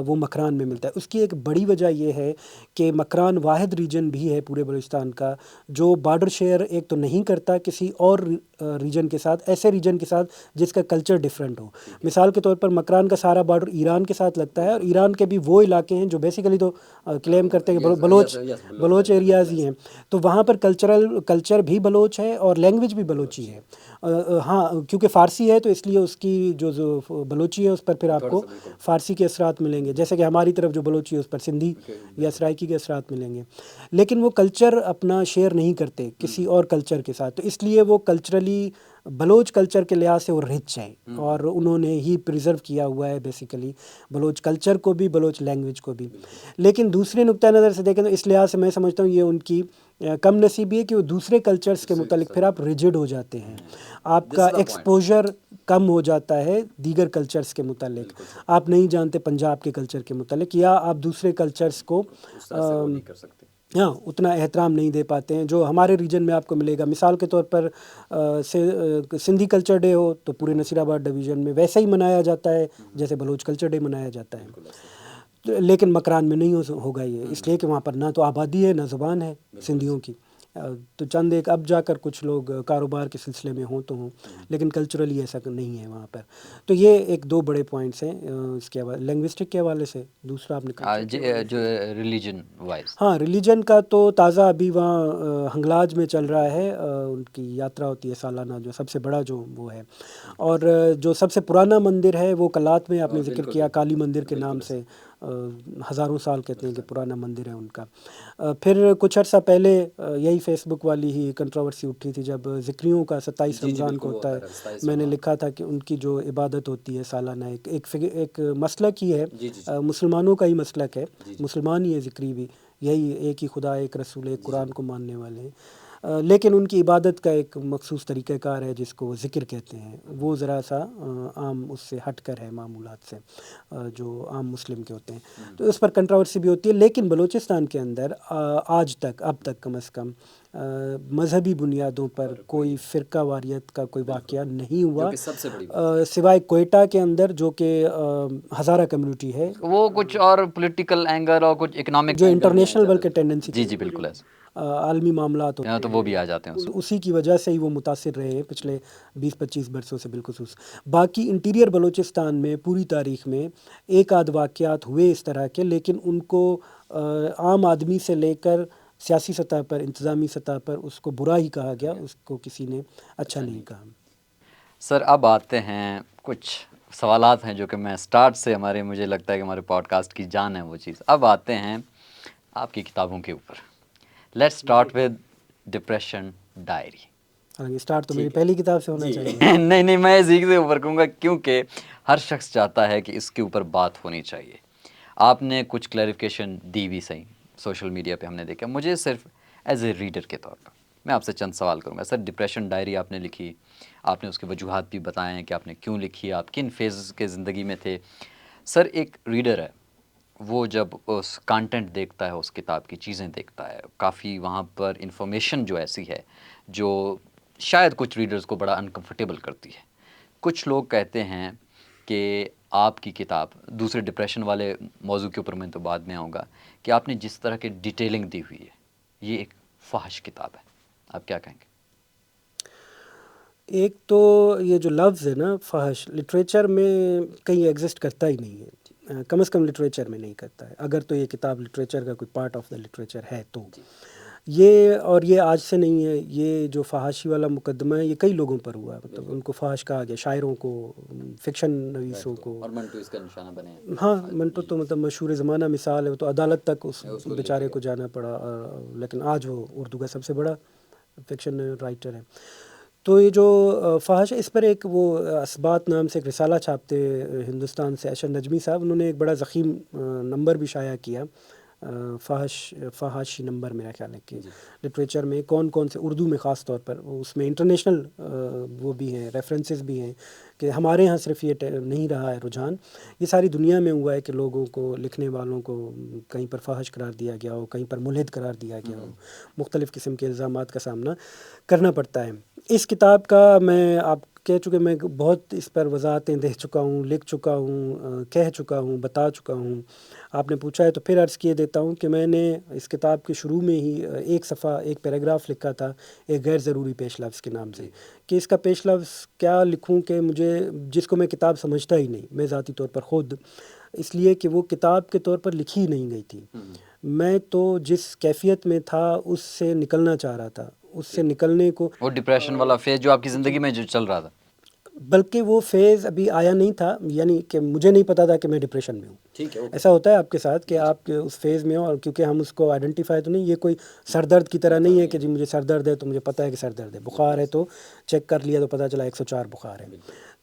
[SPEAKER 2] وہ مکران میں ملتا ہے. اس کی ایک بڑی وجہ یہ ہے کہ مکران واحد ریجن بھی ہے پورے بلوچستان کا جو بارڈر شیئر ایک تو نہیں کرتا کسی اور ریجن کے ساتھ, ایسے ریجن کے ساتھ جس کا کلچر ڈیفرنٹ ہو. مثال کے طور پر مکران کا سارا بارڈر ایران کے ساتھ لگتا ہے, اور ایران کے بھی وہ علاقے ہیں جو بیسیکلی تو کلیم کرتے ہیں کہ بلوچ ایریاز ہی ہیں. تو وہاں پر کلچر بھی بلوچ ہے اور لینگویج بھی بلوچی ہے. ہاں, کیونکہ فارسی ہے تو اس لیے اس کی جو بلوچی ہے اس پر پھر آپ کو فارسی کے اثرات ملیں گے, جیسے کہ ہماری طرف جو بلوچی ہے اس پر سندھی یا سرائکی کے اثرات ملیں گے. لیکن وہ کلچر اپنا شیئر نہیں کرتے کسی اور کلچر کے ساتھ, تو اس لیے وہ کلچرلی بلوچ کلچر کے لحاظ سے وہ رچ ہیں, اور انہوں نے ہی پریزرو کیا ہوا ہے بیسیکلی بلوچ کلچر کو بھی, بلوچ لینگویج کو بھی. لیکن دوسرے نقطہ نظر سے دیکھیں تو اس لحاظ سے میں سمجھتا ہوں یہ ان کی کم نصیبی ہے کہ وہ دوسرے کلچرز کے متعلق پھر آپ ریجڈ ہو جاتے ہیں, آپ کا ایکسپوجر کم ہو جاتا ہے دیگر کلچرز کے متعلق. آپ نہیں جانتے پنجاب کے کلچر کے متعلق, یا آپ دوسرے کلچرز کو ہاں اتنا احترام نہیں دے پاتے ہیں جو ہمارے ریجن میں آپ کو ملے گا. مثال کے طور پر سندھی کلچر ڈے ہو تو پورے نصیر آباد ڈویژن میں ویسا ہی منایا جاتا ہے جیسے بلوچ کلچر ڈے منایا جاتا ہے. لیکن مکران میں نہیں ہوگا یہ, اس لیے کہ وہاں پر نہ تو آبادی ہے نہ زبان ہے سندھیوں کی. تو چند ایک اب جا کر کچھ لوگ کاروبار کے سلسلے میں ہوں تو ہوں, لیکن کلچرلی ایسا نہیں ہے وہاں پر. تو یہ ایک دو بڑے پوائنٹس ہیں اس کے حوالے, لینگوسٹک کے حوالے سے. دوسرا آپ نے
[SPEAKER 1] جو ریلیجن وائز,
[SPEAKER 2] ہاں ریلیجن کا تو تازہ ابھی وہاں ہنگلاج میں چل رہا ہے, ان کی یاترا ہوتی ہے سالانہ جو سب سے بڑا جو وہ ہے. اور جو سب سے پرانا مندر ہے وہ کلات میں آپ نے ذکر کیا, کالی مندر کے نام سے, ہزاروں سال کہتے ہیں کہ پرانا مندر ہے ان کا. پھر کچھ عرصہ پہلے یہی فیس بک والی ہی کنٹروورسی اٹھی تھی جب ذکریوں کا 27 رمضان کو ہوتا ہے. میں نے لکھا تھا کہ ان کی جو عبادت ہوتی ہے سالانہ, ایک مسلک ہی ہے, مسلمانوں کا ہی مسلک ہے, مسلمان ہی ہے ذکری بھی, یہی ایک ہی خدا ایک رسول ایک قرآن کو ماننے والے ہیں. لیکن ان کی عبادت کا ایک مخصوص طریقہ کار ہے جس کو وہ ذکر کہتے ہیں, وہ ذرا سا عام اس سے ہٹ کر ہے معمولات سے جو عام مسلم کے ہوتے ہیں. تو اس پر کنٹروورسی بھی ہوتی ہے. لیکن بلوچستان کے اندر آج تک, اب تک کم از کم مذہبی بنیادوں پر کوئی فرقہ واریت کا کوئی واقعہ نہیں ہوا, سوائے کوئٹہ کے اندر جو کہ ہزارہ کمیونٹی ہے,
[SPEAKER 1] وہ کچھ اور پولیٹیکل اینگر اور کچھ اکنامک
[SPEAKER 2] جو انٹرنیشنل بلکہ ٹینڈنسی
[SPEAKER 1] جی بالکل ایسا
[SPEAKER 2] عالمی معاملات ہوتے
[SPEAKER 1] تو وہ بھی آ جاتے ہیں اس میں.
[SPEAKER 2] اسی کی وجہ سے ہی وہ متاثر رہے ہیں پچھلے 20-25 برسوں سے بالخصوص. باقی انٹیریئر بلوچستان میں پوری تاریخ میں ایک آدھ واقعات ہوئے اس طرح کے, لیکن ان کو عام آدمی سے لے کر سیاسی سطح پر, انتظامی سطح پر اس کو برا ہی کہا گیا, اس کو کسی نے اچھا نہیں کہا.
[SPEAKER 1] سر اب آتے ہیں کچھ سوالات ہیں جو کہ میں سٹارٹ سے مجھے لگتا ہے کہ ہمارے پوڈ کاسٹ کی جان ہے وہ چیز. اب آتے ہیں آپ کی کتابوں کے اوپر. Let's start with depression diary.
[SPEAKER 2] Start تو میری پہلی کتاب سے ہونا چاہیے.
[SPEAKER 1] نہیں میں ذیک سے اوپر کہوں گا کیونکہ ہر شخص چاہتا ہے کہ اس کے اوپر بات ہونی چاہیے. آپ نے کچھ کلیریفیکیشن دی بھی صحیح, سوشل میڈیا پہ ہم نے دیکھا. مجھے صرف ایز اے ریڈر کے طور پر میں آپ سے چند سوال کروں گا. سر ڈپریشن ڈائری آپ نے لکھی, آپ نے اس کے وجوہات بھی بتائے ہیں کہ آپ نے کیوں لکھی, آپ کن فیزز کے زندگی میں تھے. سر ایک ریڈر ہے وہ جب اس کانٹینٹ دیکھتا ہے، اس کتاب کی چیزیں دیکھتا ہے، کافی وہاں پر انفارمیشن جو ایسی ہے جو شاید کچھ ریڈرز کو بڑا انکمفرٹیبل کرتی ہے. کچھ لوگ کہتے ہیں کہ آپ کی کتاب، دوسرے ڈپریشن والے موضوع کے اوپر میں تو بعد میں آؤں گا، کہ آپ نے جس طرح کی ڈیٹیلنگ دی ہوئی ہے، یہ ایک فحش کتاب ہے. آپ کیا کہیں گے؟
[SPEAKER 2] ایک تو یہ جو لفظ ہے نا فحش، لٹریچر میں کہیں ایگزسٹ کرتا ہی نہیں ہے، کم از کم لٹریچر میں نہیں کرتا ہے. اگر تو یہ کتاب لٹریچر کا کوئی پارٹ آف دا لٹریچر ہے تو یہ آج سے نہیں ہے. یہ جو فحاشی والا مقدمہ ہے یہ کئی لوگوں پر ہوا ہے، مطلب ان کو فحش کہا گیا، شاعروں کو، فکشن نویسوں کو.
[SPEAKER 1] اور منٹو اس کا نشانہ بنے ہیں.
[SPEAKER 2] ہاں، منٹو تو مطلب مشہور زمانہ مثال ہے، وہ تو عدالت تک اس بیچارے کو جانا پڑا، لیکن آج وہ اردو کا سب سے بڑا فکشن رائٹر ہے. تو یہ جو فحش ہے، اس پر ایک وہ اسبات نام سے ایک رسالہ چھاپتے ہندوستان سے اشر نجمی صاحب، انہوں نے ایک بڑا ضخیم نمبر بھی شائع کیا، فحاشی نمبر میرا خیال ہے کہ لٹریچر میں کون کون سے اردو میں خاص طور پر، اس میں انٹرنیشنل وہ بھی ہیں، ریفرنسز بھی ہیں کہ ہمارے ہاں صرف یہ نہیں رہا ہے رجحان، یہ ساری دنیا میں ہوا ہے کہ لوگوں کو، لکھنے والوں کو کہیں پر فحش قرار دیا گیا ہو، کہیں پر ملحد قرار دیا گیا ہو، مختلف قسم کے الزامات کا سامنا کرنا پڑتا ہے. اس کتاب کا میں آپ کہہ چکے، میں بہت اس پر وضاحتیں دے چکا ہوں، لکھ چکا ہوں، کہہ چکا ہوں، بتا چکا ہوں. آپ نے پوچھا ہے تو پھر عرض کیے دیتا ہوں کہ میں نے اس کتاب کے شروع میں ہی ایک صفحہ، ایک پیراگراف لکھا تھا ایک غیر ضروری پیش لفظ کے نام سے، کہ اس کا پیش لفظ کیا لکھوں کہ مجھے، جس کو میں کتاب سمجھتا ہی نہیں میں ذاتی طور پر خود، اس لیے کہ وہ کتاب کے طور پر لکھی نہیں گئی تھی. میں تو جس کیفیت میں تھا اس سے نکلنا چاہ رہا تھا، اس سے نکلنے کو،
[SPEAKER 1] وہ ڈپریشن والا فیز جو آپ کی زندگی میں جو چل رہا تھا.
[SPEAKER 2] بلکہ وہ فیز ابھی آیا نہیں تھا، یعنی کہ مجھے نہیں پتا تھا کہ میں ڈپریشن میں ہوں. ایسا ہوتا ہے آپ کے ساتھ کہ آپ اس فیز میں ہو، اور کیونکہ ہم اس کو آئیڈینٹیفائی تو نہیں، یہ کوئی سر درد کی طرح نہیں ہے کہ جی مجھے سر درد ہے تو مجھے پتہ ہے کہ سر درد ہے، بخار ہے تو چیک کر لیا تو پتہ چلا 104 بخار ہے.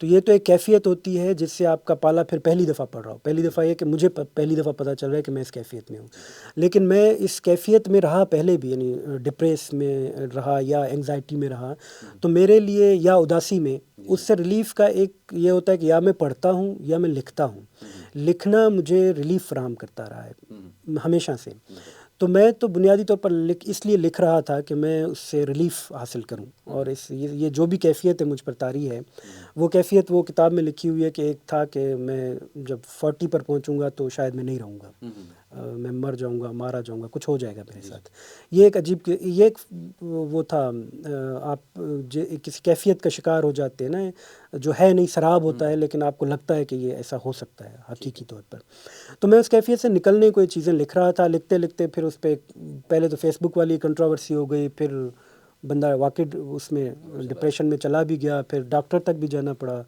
[SPEAKER 2] تو یہ تو ایک کیفیت ہوتی ہے جس سے آپ کا پالا پھر پہلی دفعہ پڑ رہا ہو. پہلی دفعہ یہ کہ مجھے پہلی دفعہ پتہ چل رہا ہے کہ میں اس کیفیت میں ہوں. لیکن میں اس کیفیت میں رہا پہلے بھی، یعنی ڈپریس میں رہا یا انگزائٹی میں رہا، تو میرے لیے یا اداسی میں اس سے ریلیف کا ایک یہ ہوتا ہے کہ یا میں پڑھتا ہوں یا میں لکھتا ہوں. لکھنا مجھے ریلیف فراہم کرتا رہا ہے ہمیشہ سے. تو میں تو بنیادی طور پر اس لیے لکھ رہا تھا کہ میں اس سے ریلیف حاصل کروں، اور یہ جو بھی کیفیت ہے مجھ پر طاری ہے، وہ کیفیت وہ کتاب میں لکھی ہوئی ہے کہ ایک تھا کہ میں جب 40 پر پہنچوں گا تو شاید میں نہیں رہوں گا، میں مر جاؤں گا، مارا جاؤں گا، کچھ ہو جائے گا میرے ساتھ. یہ ایک عجیب، یہ ایک وہ تھا، آپ کسی کیفیت کا شکار ہو جاتے ہیں نا، جو ہے نہیں، سراب ہوتا ہے لیکن آپ کو لگتا ہے کہ یہ ایسا ہو سکتا ہے حقیقی طور پر. تو میں اس کیفیت سے نکلنے کو یہ چیزیں لکھ رہا تھا. لکھتے لکھتے پھر اس پہ پہلے تو فیس بک والی کنٹروورسی ہو گئی، پھر بندہ واقع اس میں ڈپریشن میں چلا بھی گیا، پھر ڈاکٹر تک بھی جانا پڑا،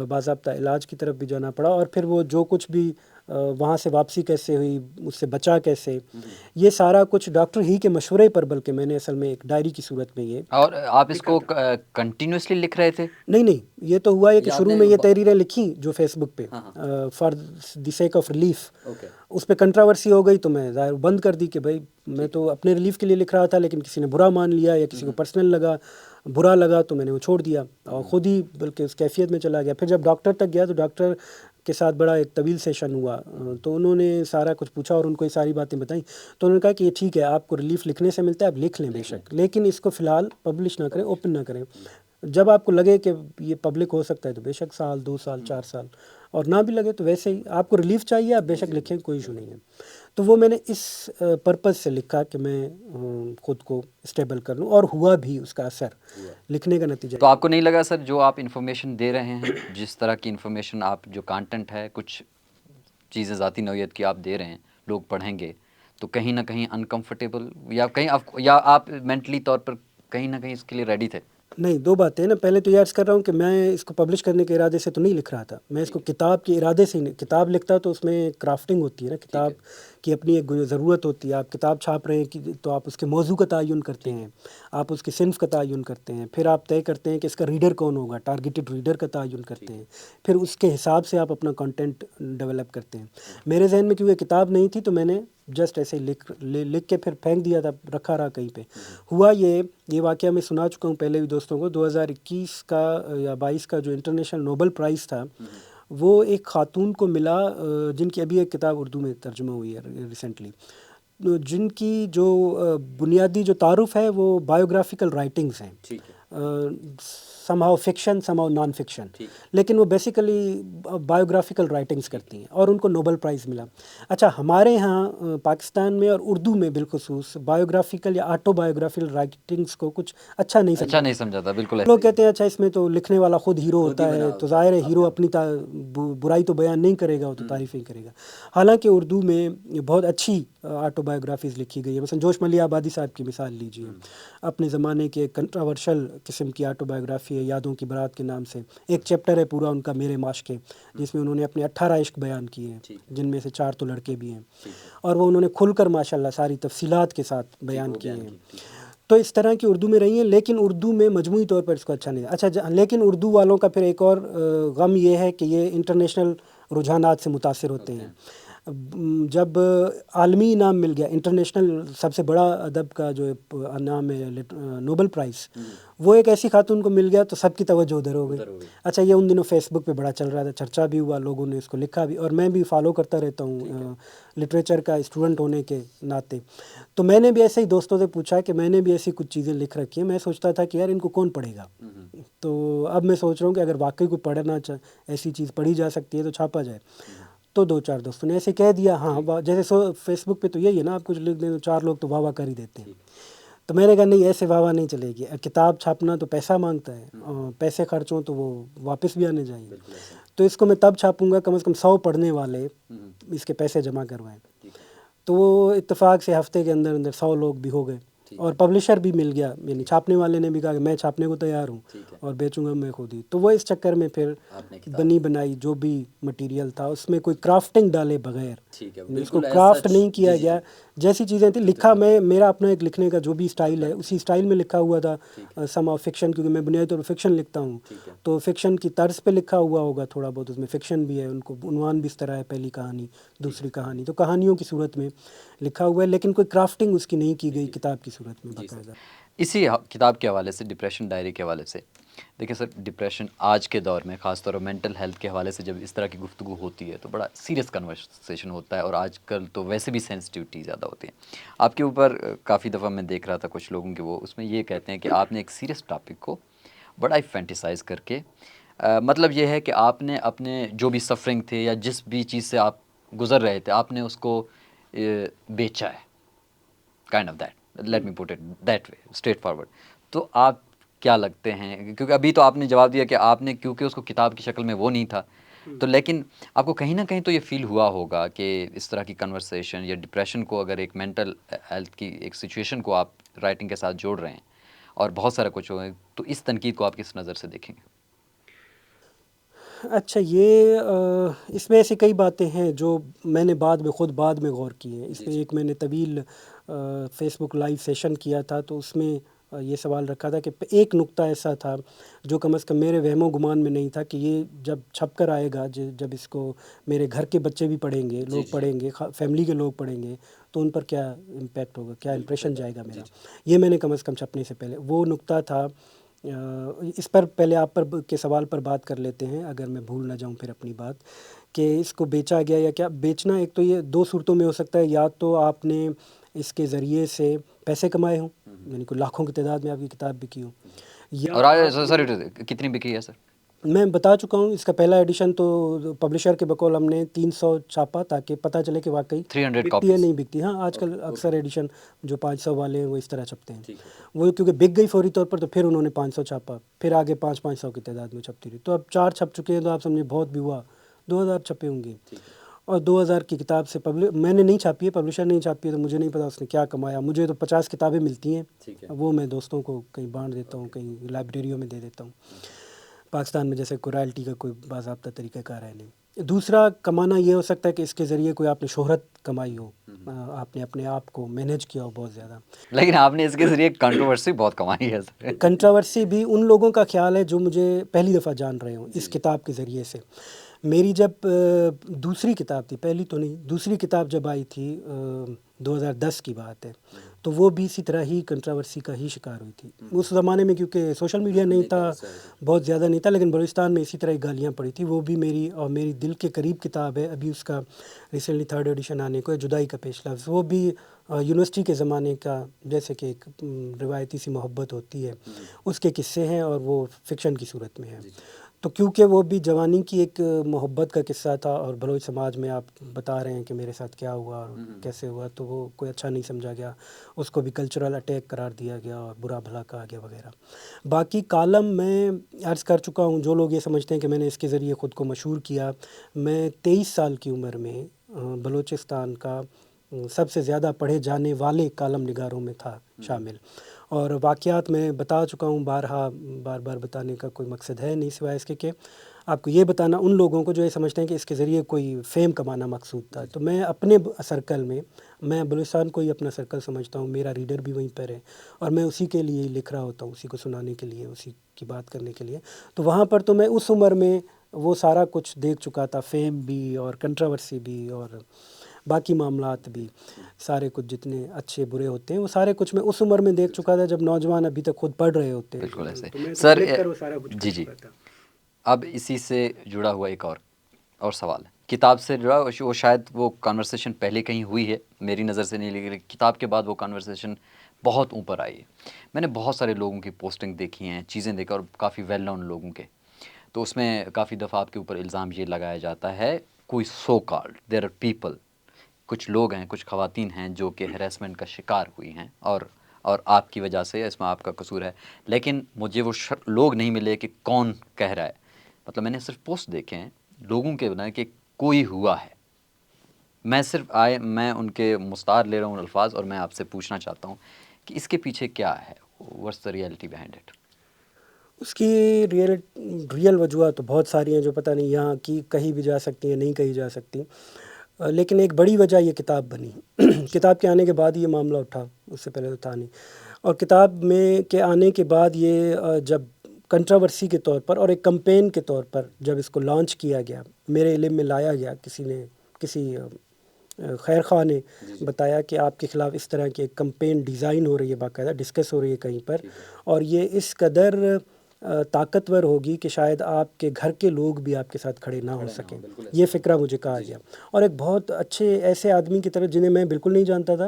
[SPEAKER 2] باضابطہ علاج کی طرف بھی جانا پڑا، اور پھر وہ جو کچھ بھی وہاں سے واپسی کیسے ہوئی، اس سے بچا کیسے، یہ سارا کچھ ڈاکٹر ہی کے مشورے پر، بلکہ میں نے اصل میں ایک ڈائری کی صورت میں یہ.
[SPEAKER 1] اور آپ اس کو کنٹینیوسلی لکھ رہے تھے؟
[SPEAKER 2] نہیں، یہ تو ہوا ہے کہ شروع میں یہ تحریریں لکھیں جو فیس بک پہ for the sake of relief, اس پہ کنٹراورسی ہو گئی تو میں ظاہر بند کر دی کہ بھائی میں تو اپنے ریلیف کے لیے لکھ رہا تھا، لیکن کسی نے برا مان لیا یا کسی کو پرسنل لگا، برا لگا، تو میں نے وہ چھوڑ دیا اور خود ہی بلکہ اس کیفیت میں چلا گیا. پھر جب ڈاکٹر تک گیا تو ڈاکٹر کے ساتھ بڑا ایک طویل سیشن ہوا، تو انہوں نے سارا کچھ پوچھا اور ان کو یہ ساری باتیں بتائیں. تو انہوں نے کہا کہ یہ ٹھیک ہے، آپ کو ریلیف لکھنے سے ملتا ہے، آپ لکھ لیں بے شک، لیکن اس کو فی الحال پبلش نہ کریں، اوپن نہ کریں. جب آپ کو لگے کہ یہ پبلک ہو سکتا ہے تو بے شک 1 سال 2 سال 4 سال، اور نہ بھی لگے تو ویسے ہی آپ کو ریلیف چاہیے آپ بے شک لکھیں، کوئی ایشو نہیں ہے. تو وہ میں نے اس پرپز سے لکھا کہ میں خود کو اسٹیبل کر لوں، اور ہوا بھی اس کا اثر لکھنے کا نتیجہ.
[SPEAKER 1] تو آپ کو نہیں لگا سر جو آپ انفارمیشن دے رہے ہیں، جس طرح کی انفارمیشن آپ، جو کانٹینٹ ہے، کچھ چیزیں ذاتی نوعیت کی آپ دے رہے ہیں، لوگ پڑھیں گے تو کہیں نہ کہیں انکمفرٹیبل، یا کہیں یا آپ مینٹلی طور پر کہیں نہ کہیں اس کے لیے ریڈی تھے؟
[SPEAKER 2] نہیں، 2 باتیں ہیں نا. پہلے تو یہ عرض کر رہا ہوں کہ میں اس کو پبلش کرنے کے ارادے سے تو نہیں لکھ رہا تھا، میں اس کو کتاب کے ارادے سے ہی. کتاب لکھتا تو اس میں کرافٹنگ ہوتی ہے نا، کتاب کی اپنی ایک ضرورت ہوتی ہے. آپ کتاب چھاپ رہے ہیں تو آپ اس کے موضوع کا تعین کرتے ہیں، آپ اس کے صنف کا تعین کرتے ہیں، پھر آپ طے کرتے ہیں کہ اس کا ریڈر کون ہوگا، ٹارگیٹڈ ریڈر کا تعین کرتے ہیں، پھر اس کے حساب سے آپ اپنا کنٹینٹ ڈیولپ کرتے ہیں. میرے ذہن میں کیونکہ کتاب نہیں تھی تو میں نے جسٹ ایسے لکھ کے پھر پھینک دیا تھا، رکھا رہا کہیں پہ. ہوا یہ واقعہ میں سنا چکا ہوں پہلے بھی دوستوں کو. 2021 کا یا 22 کا جو انٹرنیشنل نوبل پرائز تھا، وہ ایک خاتون کو ملا جن کی ابھی ایک کتاب اردو میں ترجمہ ہوئی ہے ریسنٹلی، جن کی جو بنیادی جو تعارف ہے وہ بایوگرافیکل رائٹنگز ہیں،
[SPEAKER 1] ٹھیک ہے،
[SPEAKER 2] some how fiction some how non fiction, لیکن وہ بیسیکلی بایوگرافیکل رائٹنگز کرتی ہیں اور ان کو نوبل پرائز ملا۔ اچھا، ہمارے ہاں پاکستان میں اور اردو میں بالخصوص بایوگرافیکل یا آٹو بایوگرافیکل رائٹنگز کو کچھ اچھا نہیں
[SPEAKER 1] اچھا نہیں
[SPEAKER 2] سمجھا۔
[SPEAKER 1] سمجھا تھا، بالکل
[SPEAKER 2] لوگ
[SPEAKER 1] ایسے
[SPEAKER 2] کہتے ہیں اچھا اس میں تو لکھنے والا خود ہیرو ہوتا ہے، تو ظاہر ہے ہیرو اپنی برائی تو بیان نہیں کرے گا، وہ تو تعریف ہی کرے گا۔ حالانکہ اردو میں بہت اچھی آٹو بایوگرافیز لکھی گئی ہے، مثلا جوش ملیح آبادی صاحب کی مثال لیجیے، اپنے زمانے کے کنٹراورشل قسم کی آٹو بایوگرافی ہے، یادوں کی برات کے نام سے۔ ایک چیپٹر ہے پورا ان کا میرے معاشقے، جس میں انہوں نے اپنے 18 عشق بیان کیے ہیں، جن میں سے 4 تو لڑکے بھی ہیں، اور وہ انہوں نے کھل کر ماشاءاللہ ساری تفصیلات کے ساتھ بیان کیے ہیں۔ تو اس طرح کی اردو میں رہی ہیں، لیکن اردو میں مجموعی طور پر اس کو اچھا نہیں اچھا لیکن اردو والوں کا پھر ایک اور غم یہ ہے کہ یہ انٹرنیشنل رجحانات سے متاثر ہوتے ہیں۔ جب عالمی انعام مل گیا، انٹرنیشنل سب سے بڑا ادب کا جو انعام ہے نوبل پرائز، وہ ایک ایسی خاتون کو مل گیا تو سب کی توجہ ادھر ہو گئی۔ اچھا، یہ ان دنوں فیس بک پہ بڑا چل رہا تھا، چرچا بھی ہوا، لوگوں نے اس کو لکھا بھی، اور میں بھی فالو کرتا رہتا ہوں لٹریچر کا اسٹوڈنٹ ہونے کے ناطے۔ تو میں نے بھی ایسے ہی دوستوں سے پوچھا کہ میں نے بھی ایسی کچھ چیزیں لکھ رکھی ہیں، میں سوچتا تھا کہ یار ان کو کون پڑھے گا، تو اب میں سوچ رہا ہوں کہ اگر واقعی کوئی پڑھنا ایسی چیز پڑھی جا سکتی ہے تو چھاپا جائے۔ تو 2-4 دوستوں نے ایسے کہہ دیا، ہاں جیسے فیس بک پہ تو یہی ہے نا، آپ کچھ لکھ دیں تو 4 لوگ تو واہ واہ کر ہی دیتے ہیں۔ تو میں نے کہا نہیں، ایسے واہ واہ نہیں چلے گی، کتاب چھاپنا تو پیسہ مانگتا ہے، پیسے خرچ ہوں تو وہ واپس بھی آنے چاہیے، تو اس کو میں تب چھاپوں گا کم از کم 100 پڑھنے والے اس کے پیسے جمع کروائیں۔ تو وہ اتفاق سے ہفتے کے اندر 100 لوگ بھی ہو گئے، اور پبلشر بھی مل گیا، یعنی چھاپنے والے نے بھی کہا کہ میں چھاپنے کو تیار ہوں اور بیچوں گا میں خود ہی۔ تو وہ اس چکر میں پھر بنی بنائی جو بھی مٹیریل تھا اس میں کوئی کرافٹنگ ڈالے بغیر، اس کو کرافٹ نہیں کیا گیا، جیسی چیزیں تھیں لکھا میں، میرا اپنا ایک لکھنے کا جو بھی اسٹائل ہے اسی اسٹائل میں لکھا ہوا تھا، سم آف فکشن، کیونکہ میں بنیادی طور پر فکشن لکھتا ہوں، تو فکشن کی طرز پہ لکھا ہوا ہوگا تھوڑا بہت، اس میں فکشن بھی ہے، ان کو عنوان بھی اس طرح ہے، پہلی کہانی دوسری کہانی، تو کہانیوں کی صورت میں لکھا ہوا ہے، لیکن کوئی کرافٹنگ اس کی نہیں کی گئی کتاب کی صورت میں باقاعدہ۔
[SPEAKER 1] اسی کتاب کے حوالے سے، ڈپریشن ڈائری کے حوالے سے، دیکھیں سر، ڈپریشن آج کے دور میں خاص طور پر مینٹل ہیلتھ کے حوالے سے جب اس طرح کی گفتگو ہوتی ہے تو بڑا سیریس کنورسیشن ہوتا ہے، اور آج کل تو ویسے بھی سینسٹیوٹی زیادہ ہوتی ہے۔ آپ کے اوپر کافی دفعہ میں دیکھ رہا تھا کچھ لوگوں کے، وہ اس میں یہ کہتے ہیں کہ آپ نے ایک سیریس ٹاپک کو بڑا ہی فینٹیسائز کر کے، مطلب یہ ہے کہ آپ نے اپنے جو بھی سفرنگ تھے یا جس بھی چیز سے آپ گزر رہے تھے، آپ نے اس کو بیچا ہے، kind of that, let me put it that way, straight forward. تو آپ کیا لگتے ہیں، کیونکہ ابھی تو آپ نے جواب دیا کہ آپ نے، کیونکہ اس کو کتاب کی شکل میں وہ نہیں تھا، تو لیکن آپ کو کہیں نہ کہیں تو یہ فیل ہوا ہوگا کہ اس طرح کی کنورسیشن یا ڈپریشن کو، اگر ایک مینٹل ہیلتھ کی ایک سچویشن کو آپ رائٹنگ کے ساتھ جوڑ رہے ہیں اور بہت سارا کچھ ہو گئے، تو اس تنقید کو آپ کس نظر سے دیکھیں گے؟
[SPEAKER 2] اچھا، یہ اس میں ایسی کئی باتیں ہیں جو میں نے بعد میں غور کی ہیں۔ اس میں ایک میں نے طویل فیس بک لائیو سیشن کیا تھا، تو اس میں یہ سوال رکھا تھا کہ ایک نقطہ ایسا تھا جو کم از کم میرے وہم و گمان میں نہیں تھا کہ یہ جب چھپ کر آئے گا، جب اس کو میرے گھر کے بچے بھی پڑھیں گے، لوگ پڑھیں گے، فیملی کے لوگ پڑھیں گے، تو ان پر کیا امپیکٹ ہوگا، کیا امپریشن جائے گا میرا۔ یہ میں نے کم از کم چھپنے سے پہلے وہ نقطہ تھا۔ اس پر پہلے آپ پر کے سوال پر بات کر لیتے ہیں، اگر میں بھول نہ جاؤں پھر اپنی بات، کہ اس کو بیچا گیا یا کیا بیچنا۔ ایک تو یہ 2 صورتوں میں ہو سکتا ہے، یا تو آپ نے اس کے ذریعے سے پیسے کمائے ہوں، یعنی کوئی لاکھوں کی تعداد میں آپ کی کتاب بکی ہو، یا
[SPEAKER 1] اور آج سر کتنی بکی ہے سر؟
[SPEAKER 2] میں بتا چکا ہوں، اس کا پہلا ایڈیشن تو پبلشر کے بقول ہم نے 300 چھاپا تاکہ پتہ چلے کہ واقعی
[SPEAKER 1] 300
[SPEAKER 2] بکتی ہے نہیں بکتی۔ ہاں، آج کل اکثر ایڈیشن جو 500 والے ہیں وہ اس طرح چھپتے ہیں، وہ کیونکہ بک گئی فوری طور پر تو پھر انہوں نے 500 چھاپا، پھر آگے 500 کی تعداد میں چھپتی رہی، تو اب 4 چھپ چکے ہیں، تو آپ سمجھیں بہت بھی ہوا 2000 چھپے ہوں گے۔ اور 2000 کی کتاب سے میں نے نہیں چھاپی ہے، پبلشر نہیں چھاپی ہے، تو مجھے نہیں پتا اس نے کیا کمایا۔ مجھے تو 50 کتابیں ملتی ہیں، وہ میں دوستوں کو کہیں بانٹ دیتا ہوں، کہیں لائبریریوں میں دے دیتا ہوں۔ پاکستان میں جیسے کوئی رائلٹی کا کوئی باضابطہ طریقہ کار ہے نہیں۔ دوسرا کمانا یہ ہو سکتا ہے کہ اس کے ذریعے کوئی آپ نے شہرت کمائی ہو، آپ نے اپنے آپ کو مینیج کیا ہو بہت زیادہ۔
[SPEAKER 1] لیکن آپ نے اس کے ذریعے کنٹروورسی بہت کمائی ہے سر۔
[SPEAKER 2] کنٹراورسی بھی ان لوگوں کا خیال ہے جو مجھے پہلی دفعہ جان رہے ہوں اس کتاب کے ذریعے سے۔ میری جب دوسری کتاب تھی، پہلی تو نہیں، دوسری کتاب جب آئی تھی، 2010 کی بات ہے، تو وہ بھی اسی طرح ہی کنٹراورسی کا ہی شکار ہوئی تھی. اس زمانے میں کیونکہ سوشل میڈیا نہیں تھا، بہت زیادہ نہیں تھا، لیکن بلوچستان میں اسی طرح گالیاں پڑی تھی. وہ بھی میری دل کے قریب کتاب ہے، ابھی اس کا ریسنٹلی 3rd ایڈیشن آنے کو ہے، جدائی کا پیش لفظ. وہ بھی یونیورسٹی کے زمانے کا، جیسے کہ ایک روایتی سی محبت ہوتی ہے، اس کے قصے ہیں اور وہ فکشن کی صورت میں ہے. تو کیونکہ وہ بھی جوانی کی ایک محبت کا قصہ تھا، اور بلوچ سماج میں آپ بتا رہے ہیں کہ میرے ساتھ کیا ہوا اور کیسے ہوا، تو وہ کوئی اچھا نہیں سمجھا گیا، اس کو بھی کلچرل اٹیک قرار دیا گیا اور برا بھلا کہا گیا وغیرہ. باقی کالم میں عرض کر چکا ہوں، جو لوگ یہ سمجھتے ہیں کہ میں نے اس کے ذریعے خود کو مشہور کیا، میں 23 سال کی عمر میں بلوچستان کا سب سے زیادہ پڑھے جانے والے کالم نگاروں میں تھا شامل. اور واقعات میں بتا چکا ہوں بارہا، بار بار بتانے کا کوئی مقصد ہے نہیں سوائے اس کے کہ آپ کو یہ بتانا ان لوگوں کو جو یہ سمجھتے ہیں کہ اس کے ذریعے کوئی فیم کمانا مقصود تھا. تو میں اپنے سرکل میں بلوچستان کو ہی اپنا سرکل سمجھتا ہوں، میرا ریڈر بھی وہیں پر ہے، اور میں اسی کے لیے لکھ رہا ہوتا ہوں، اسی کو سنانے کے لیے، اسی کی بات کرنے کے لیے. تو وہاں پر تو میں اس عمر میں وہ سارا کچھ دیکھ چکا تھا، فیم بھی اور کنٹراورسی بھی اور باقی معاملات بھی، سارے کچھ جتنے اچھے برے ہوتے ہیں وہ سارے کچھ میں اس عمر میں دیکھ چکا تھا جب نوجوان ابھی تک خود پڑھ رہے ہوتے ہیں.
[SPEAKER 1] بالکل ایسے.
[SPEAKER 2] تو میں
[SPEAKER 1] سر
[SPEAKER 2] دیکھ کر وہ سارا کچھ
[SPEAKER 1] جی
[SPEAKER 2] کر چکا تھا.
[SPEAKER 1] اب اسی سے جڑا ہوا ایک اور سوال ہے، کتاب سے جڑا. وہ شاید وہ کانورسیشن پہلے کہیں ہوئی ہے، میری نظر سے نہیں، لیکن کتاب کے بعد وہ کانورسیشن بہت اوپر آئی ہے. میں نے بہت سارے لوگوں کی پوسٹنگ دیکھی ہیں، چیزیں دیکھا، اور کافی ویل نون لوگوں کے. تو اس میں کافی دفعہ آپ کے اوپر الزام یہ لگایا جاتا ہے، کوئی so called there are people, کچھ لوگ ہیں، کچھ خواتین ہیں جو کہ ہیراسمنٹ کا شکار ہوئی ہیں، اور آپ کی وجہ سے، اس میں آپ کا قصور ہے. لیکن مجھے وہ لوگ نہیں ملے کہ کون کہہ رہا ہے. مطلب میں نے صرف پوسٹ دیکھے ہیں لوگوں کے بنا کہ کوئی ہوا ہے. میں ان کے مستعار لے رہا ہوں الفاظ، اور میں آپ سے پوچھنا چاہتا ہوں کہ اس کے پیچھے کیا ہے، what's the reality behind it.
[SPEAKER 2] اس کی ریئل وجوہات تو بہت ساری ہیں جو پتہ نہیں یہاں کی کہیں بھی جا سکتی ہیں، نہیں کہی جا سکتی. لیکن ایک بڑی وجہ یہ کتاب بنی. کتاب کے آنے کے بعد یہ معاملہ اٹھا، اس سے پہلے تو تھا نہیں. اور کتاب میں کے آنے کے بعد یہ جب کنٹراورسی کے طور پر اور ایک کمپین کے طور پر جب اس کو لانچ کیا گیا، میرے علم میں لایا گیا، کسی خیر خواہ نے بتایا کہ آپ کے خلاف اس طرح کی ایک کمپین ڈیزائن ہو رہی ہے، باقاعدہ ڈسکس ہو رہی ہے کہیں پر، اور یہ اس قدر طاقتور ہوگی کہ شاید آپ کے گھر کے لوگ بھی آپ کے ساتھ کھڑے نہ ہو سکیں. یہ فکرہ مجھے کہا گیا، اور ایک بہت اچھے ایسے آدمی کی طرف جنہیں میں بالکل نہیں جانتا تھا.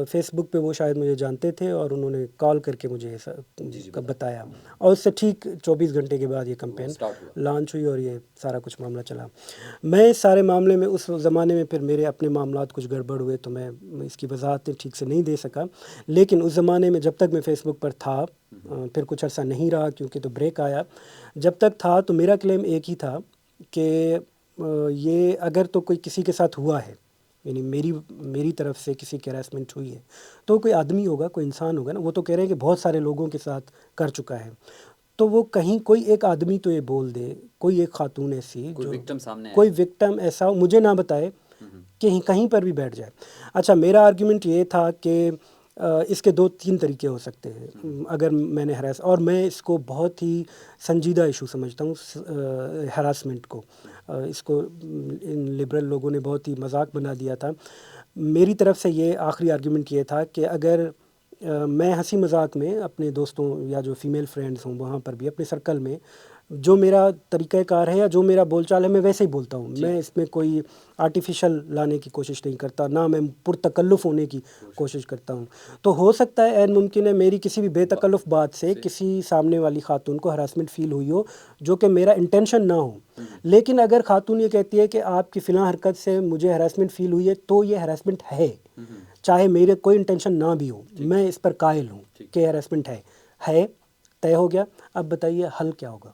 [SPEAKER 2] فیس بک پہ وہ شاید مجھے جانتے تھے، اور انہوں نے کال کر کے مجھے ایسا بتایا، اور اس سے ٹھیک 24 گھنٹے کے بعد یہ کمپین لانچ ہوئی اور یہ سارا کچھ معاملہ چلا. میں اس سارے معاملے میں اس زمانے میں پھر میرے اپنے معاملات کچھ گڑبڑ ہوئے، تو میں اس کی وضاحتیں ٹھیک سے نہیں دے سکا. لیکن اس زمانے میں جب تک میں فیس بک پر تھا، پھر کچھ عرصہ نہیں رہا کیونکہ تو بریک آیا، جب تک تھا تو میرا کلیم ایک ہی تھا کہ یہ اگر تو کوئی کسی کے ساتھ ہوا ہے، یعنی میری طرف سے کسی کی ہراسمنٹ ہوئی ہے، تو کوئی آدمی ہوگا، کوئی انسان ہوگا نا. وہ تو کہہ رہے ہیں کہ بہت سارے لوگوں کے ساتھ کر چکا ہے، تو وہ کہیں کوئی ایک آدمی تو یہ بول دے، کوئی ایک خاتون ایسی، کوئی وکٹم ایسا ہو، مجھے نہ بتائے، کہ کہیں پر بھی بیٹھ جائے. اچھا، میرا آرگیومنٹ یہ تھا کہ اس کے 2-3 طریقے ہو سکتے ہیں اگر میں نے اور میں اس کو بہت ہی سنجیدہ ایشو سمجھتا ہوں، ہراسمنٹ کو. اس کو ان لبرل لوگوں نے بہت ہی مذاق بنا دیا تھا. میری طرف سے یہ آخری آرگیومنٹ یہ تھا کہ اگر میں ہنسی مذاق میں اپنے دوستوں یا جو فیمیل فرینڈز ہوں وہاں پر بھی اپنے سرکل میں جو میرا طریقہ کار ہے یا جو میرا بول چال ہے میں ویسے ہی بولتا ہوں. میں اس میں کوئی آرٹیفیشل لانے کی کوشش نہیں کرتا، نہ میں پرتکلف ہونے کی کوشش کرتا ہوں. تو ہو سکتا ہے عین ممکن ہے میری کسی بھی بے تکلف بات سے کسی سامنے والی خاتون کو ہراسمنٹ فیل ہوئی ہو، جو کہ میرا انٹینشن نہ ہو. لیکن اگر خاتون یہ کہتی ہے کہ آپ کی فلاں حرکت سے مجھے ہراسمنٹ فیل ہوئی ہے، تو یہ ہراسمنٹ ہے، چاہے میرے کوئی انٹینشن نہ بھی ہو. میں اس پر قائل ہوں کہ ہراسمنٹ ہے، طے ہو گیا. اب بتائیے حل کیا ہوگا؟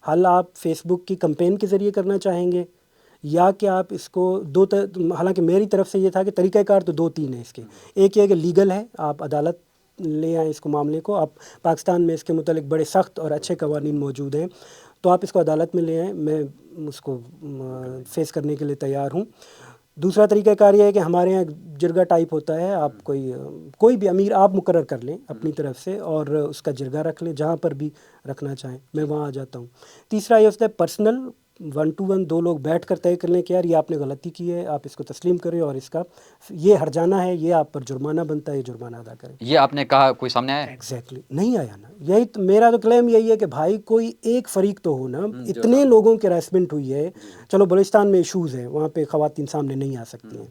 [SPEAKER 2] حل آپ فیس بک کی کمپین کے ذریعے کرنا چاہیں گے، یا کہ آپ اس کو حالانکہ میری طرف سے یہ تھا کہ طریقہ کار تو 2-3 ہیں اس کے. ایک یہ کہ لیگل ہے، آپ عدالت لے آئیں اس کو معاملے کو. آپ پاکستان میں اس کے متعلق بڑے سخت اور اچھے قوانین موجود ہیں، تو آپ اس کو عدالت میں لے آئیں، میں اس کو فیس کرنے کے لیے تیار ہوں. دوسرا طریقہ کار یہ ہے کہ ہمارے یہاں جرگہ ٹائپ ہوتا ہے، آپ کوئی بھی امیر آپ مقرر کر لیں اپنی طرف سے، اور اس کا جرگہ رکھ لیں جہاں پر بھی رکھنا چاہیں، میں وہاں آ جاتا ہوں. تیسرا یہ ہوتا ہے پرسنل 1 to 1 2 لوگ بیٹھ کر طے کر لیں کہ یار یہ آپ نے غلطی کی ہے، آپ اس کو تسلیم کریں اور اس کا یہ ہرجانہ ہے، یہ آپ پر جرمانہ بنتا ہے، یہ جرمانہ ادا کریں.
[SPEAKER 1] یہ آپ نے کہا، کوئی سامنے آیا ہے؟
[SPEAKER 2] ایگزیکٹلی نہیں آیا نا. یہی تو میرا تو کلیم یہی ہے کہ بھائی کوئی ایک فریق تو ہو نا. اتنے لوگوں کی ہراسمنٹ ہوئی ہے. چلو بلوچستان میں ایشوز ہیں، وہاں پہ خواتین سامنے نہیں آ سکتی ہیں.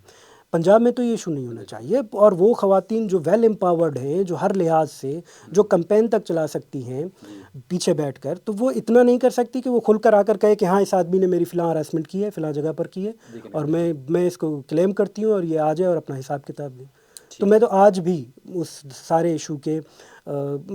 [SPEAKER 2] پنجاب میں تو یہ ایشو نہیں ہونا چاہیے. اور وہ خواتین جو ویل امپاورڈ ہیں، جو ہر لحاظ سے جو کمپین تک چلا سکتی ہیں پیچھے بیٹھ کر، تو وہ اتنا نہیں کر سکتی کہ وہ کھل کر آ کر کہے کہ ہاں اس آدمی نے میری فلاں ہراسمنٹ کی ہے، فلاں جگہ پر کی ہے اور میں اس کو کلیم کرتی ہوں اور یہ آ جائے اور اپنا حساب کتاب دے. تو میں تو آج بھی اس سارے ایشو کے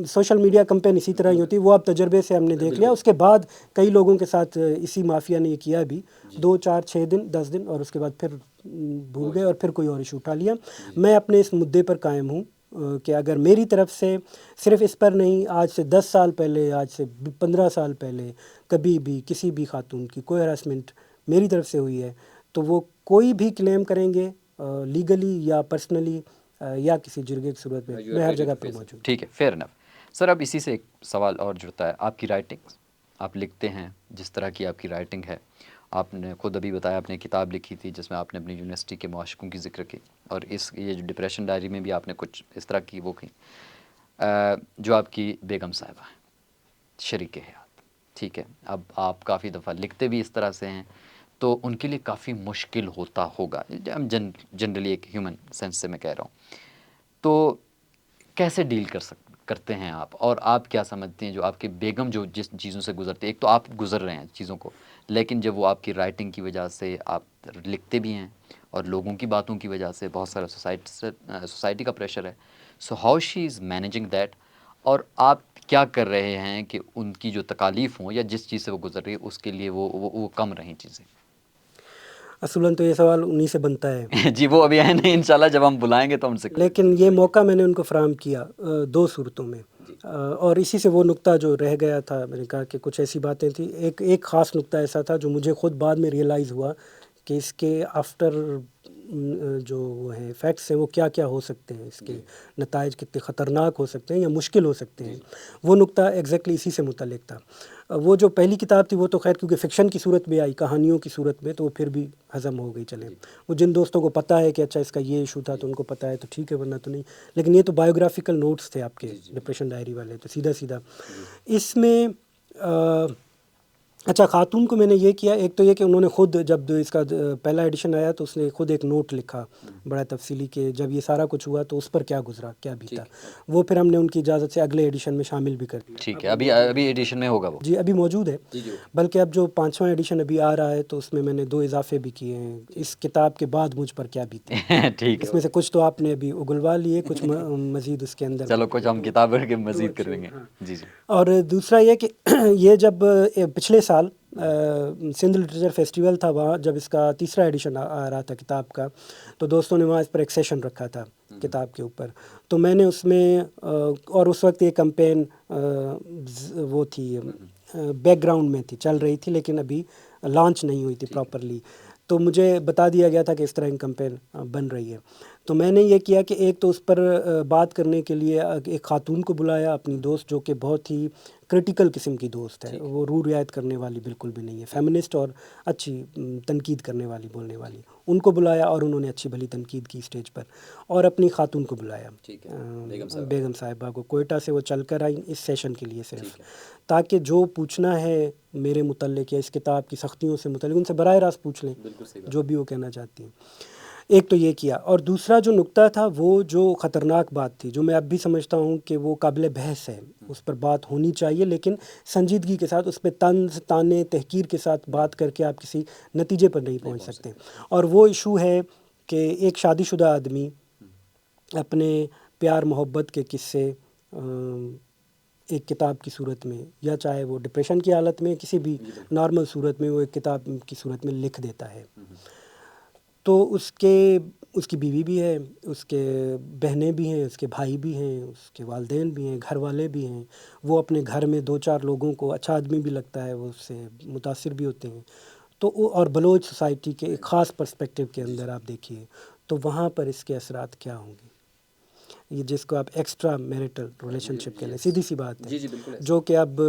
[SPEAKER 2] سوشل میڈیا کمپین اسی طرح ہی ہوتی ہے. وہ اب تجربے سے ہم نے دیکھ لیا. اس کے بعد کئی لوگوں کے ساتھ اسی مافیا نے یہ کیا بھی 2 4 6 دن 10 دن، اور اس کے بعد پھر بھول گئے اور پھر کوئی اور ایشو اٹھا لیا. میں اپنے اس مدعے پر قائم ہوں کہ اگر میری طرف سے صرف اس پر نہیں، آج سے 10 سال پہلے، آج سے 15 سال پہلے کبھی بھی کسی بھی خاتون کی کوئی ہراسمنٹ میری طرف سے ہوئی ہے تو وہ کوئی بھی کلیم کریں گے لیگلی یا پرسنلی یا کسی جرگے کی صورت میں، میں ہر جگہ پہ موجود ہوں.
[SPEAKER 1] ٹھیک ہے، فیئر انف. سر اب اسی سے ایک سوال اور جڑتا ہے. آپ کی رائٹنگ، آپ لکھتے ہیں، جس طرح کی آپ کی رائٹنگ ہے، آپ نے خود ابھی بتایا آپ نے کتاب لکھی تھی جس میں آپ نے اپنی یونیورسٹی کے معاشقوں کی ذکر کی، اور یہ جو ڈپریشن ڈائری میں بھی آپ نے کچھ اس طرح کی وہ کی. جو آپ کی بیگم صاحبہ ہیں، شریک حیات، ٹھیک ہے، اب آپ کافی دفعہ لکھتے بھی اس طرح سے ہیں، تو ان کے لیے کافی مشکل ہوتا ہوگا. جنرلی ایک ہیومن سینس سے میں کہہ رہا ہوں. تو کیسے ڈیل کرتے ہیں آپ، اور آپ کیا سمجھتے ہیں جو آپ کے بیگم جو جس چیزوں سے گزرتے ہیں؟ ایک تو آپ گزر رہے ہیں چیزوں کو، لیکن جب وہ آپ کی رائٹنگ کی وجہ سے آپ لکھتے بھی ہیں اور لوگوں کی باتوں کی وجہ سے بہت سارا سوسائٹی کا پریشر ہے. So how she is managing that, اور آپ کیا کر رہے ہیں کہ ان کی جو تکالیف ہوں یا جس چیز سے وہ گزر رہی ہے اس کے لیے وہ کم رہیں چیزیں؟
[SPEAKER 2] اصولاً تو یہ سوال انہی سے بنتا ہے.
[SPEAKER 1] جی وہ ابھی ہے نہیں، انشاءاللہ جب ہم بلائیں گے تو ہم سے.
[SPEAKER 2] لیکن یہ موقع میں نے ان کو فراہم کیا 2 صورتوں میں. اور اسی سے وہ نقطہ جو رہ گیا تھا، میں نے کہا کہ کچھ ایسی باتیں تھیں. ایک خاص نقطہ ایسا تھا جو مجھے خود بعد میں ریئلائز ہوا کہ اس کے آفٹر جو وہ ہیں فیکٹس ہیں وہ کیا کیا ہو سکتے ہیں، اس کے نتائج کتنے خطرناک ہو سکتے ہیں یا مشکل ہو سکتے ہیں. وہ نقطہ ایگزیکٹلی اسی سے متعلق تھا. وہ جو پہلی کتاب تھی وہ تو خیر کیونکہ فکشن کی صورت میں آئی، کہانیوں کی صورت میں، تو وہ پھر بھی ہضم ہو گئی. چلیں، وہ جن دوستوں کو پتہ ہے کہ اچھا اس کا یہ ایشو تھا تو ان کو پتہ ہے تو ٹھیک ہے، ورنہ تو نہیں. لیکن یہ تو بایوگرافیکل نوٹس تھے آپ کے ڈپریشن ڈائری والے، تو سیدھا سیدھا اس میں اچھا خاتون کو میں نے یہ کیا. ایک تو یہ کہ انہوں نے خود جب اس کا پہلا ایڈیشن آیا تو اس نے خود ایک نوٹ لکھا بڑا تفصیلی کہ جب یہ سارا کچھ ہوا تو اس پر کیا گزرا، کیا بیتا. وہ پھر ہم نے ان کی اجازت سے اگلے ایڈیشن میں شامل بھی کر دیا.
[SPEAKER 1] ٹھیک ہے، ابھی ایڈیشن میں ہوگا وہ؟
[SPEAKER 2] جی ابھی موجود ہے، بلکہ اب جو 5واں ایڈیشن ابھی آ رہا ہے تو اس میں نے 2 اضافے بھی کیے ہیں. اس کتاب کے بعد مجھ پر کیا بیتے.
[SPEAKER 1] ٹھیک ہے،
[SPEAKER 2] اس میں سے کچھ تو آپ نے ابھی اگلوا لیے، کچھ مزید اس کے اندر.
[SPEAKER 1] چلو کچھ ہم کتاب پڑھ کے مزید کر لیں گے. جی جی.
[SPEAKER 2] اور دوسرا یہ کہ یہ جب پچھلے سال سندھ لٹریچر فیسٹیول تھا، وہاں جب اس کا 3را ایڈیشن آ رہا تھا کتاب کا، تو دوستوں نے وہاں اس پر ایک سیشن رکھا تھا کتاب کے اوپر. تو میں نے اس میں اور اس وقت یہ کمپین وہ تھی بیک گراؤنڈ میں تھی، چل رہی تھی، لیکن ابھی لانچ نہیں ہوئی تھی پراپرلی. تو مجھے بتا دیا گیا تھا کہ اس طرح کی کمپین بن رہی ہے. تو میں نے یہ کیا کہ ایک تو اس پر بات کرنے کے لیے ایک خاتون کو بلایا، اپنی دوست جو کہ بہت ہی کرٹیکل قسم کی دوست ہے. وہ رو رعایت کرنے والی بالکل بھی نہیں ہے، فیمنسٹ اور اچھی تنقید کرنے والی، بولنے والی. ان کو بلایا اور انہوں نے اچھی بھلی تنقید کی اسٹیج پر. اور اپنی خاتون کو بلایا، بیگم صاحبہ کو. کوئٹہ سے وہ چل کر آئیں اس سیشن کے لیے صرف، تاکہ جو پوچھنا ہے میرے متعلق یا اس کتاب کی سختیوں سے متعلق ان سے براہ راست پوچھ لیں جو بھی وہ کہنا چاہتی ہیں. ایک تو یہ کیا. اور دوسرا جو نقطہ تھا وہ جو خطرناک بات تھی، جو میں اب بھی سمجھتا ہوں کہ وہ قابل بحث ہے، اس پر بات ہونی چاہیے، لیکن سنجیدگی کے ساتھ، اس پہ طنز تانے تحقیر کے ساتھ بات کر کے آپ کسی نتیجے پر نہیں پہنچ سکتے. اور وہ ایشو ہے کہ ایک شادی شدہ آدمی اپنے پیار محبت کے قصے ایک کتاب کی صورت میں، یا چاہے وہ ڈپریشن کی حالت میں، کسی بھی نارمل صورت میں، وہ ایک کتاب کی صورت میں لکھ دیتا ہے. تو اس کی بیوی بھی ہے، اس کے بہنیں بھی ہیں، اس کے بھائی بھی ہیں، اس کے والدین بھی ہیں، گھر والے بھی ہیں. وہ اپنے گھر میں 2-4 لوگوں کو اچھا آدمی بھی لگتا ہے، وہ اس سے متاثر بھی ہوتے ہیں. تو اور بلوچ سوسائٹی کے ایک خاص پرسپیکٹیو کے اندر آپ دیکھیے تو وہاں پر اس کے اثرات کیا ہوں گے. یہ جس کو آپ ایکسٹرا میریٹل ریلیشن شپ کہہ لیں، سیدھی سی بات ہے، جو کہ اب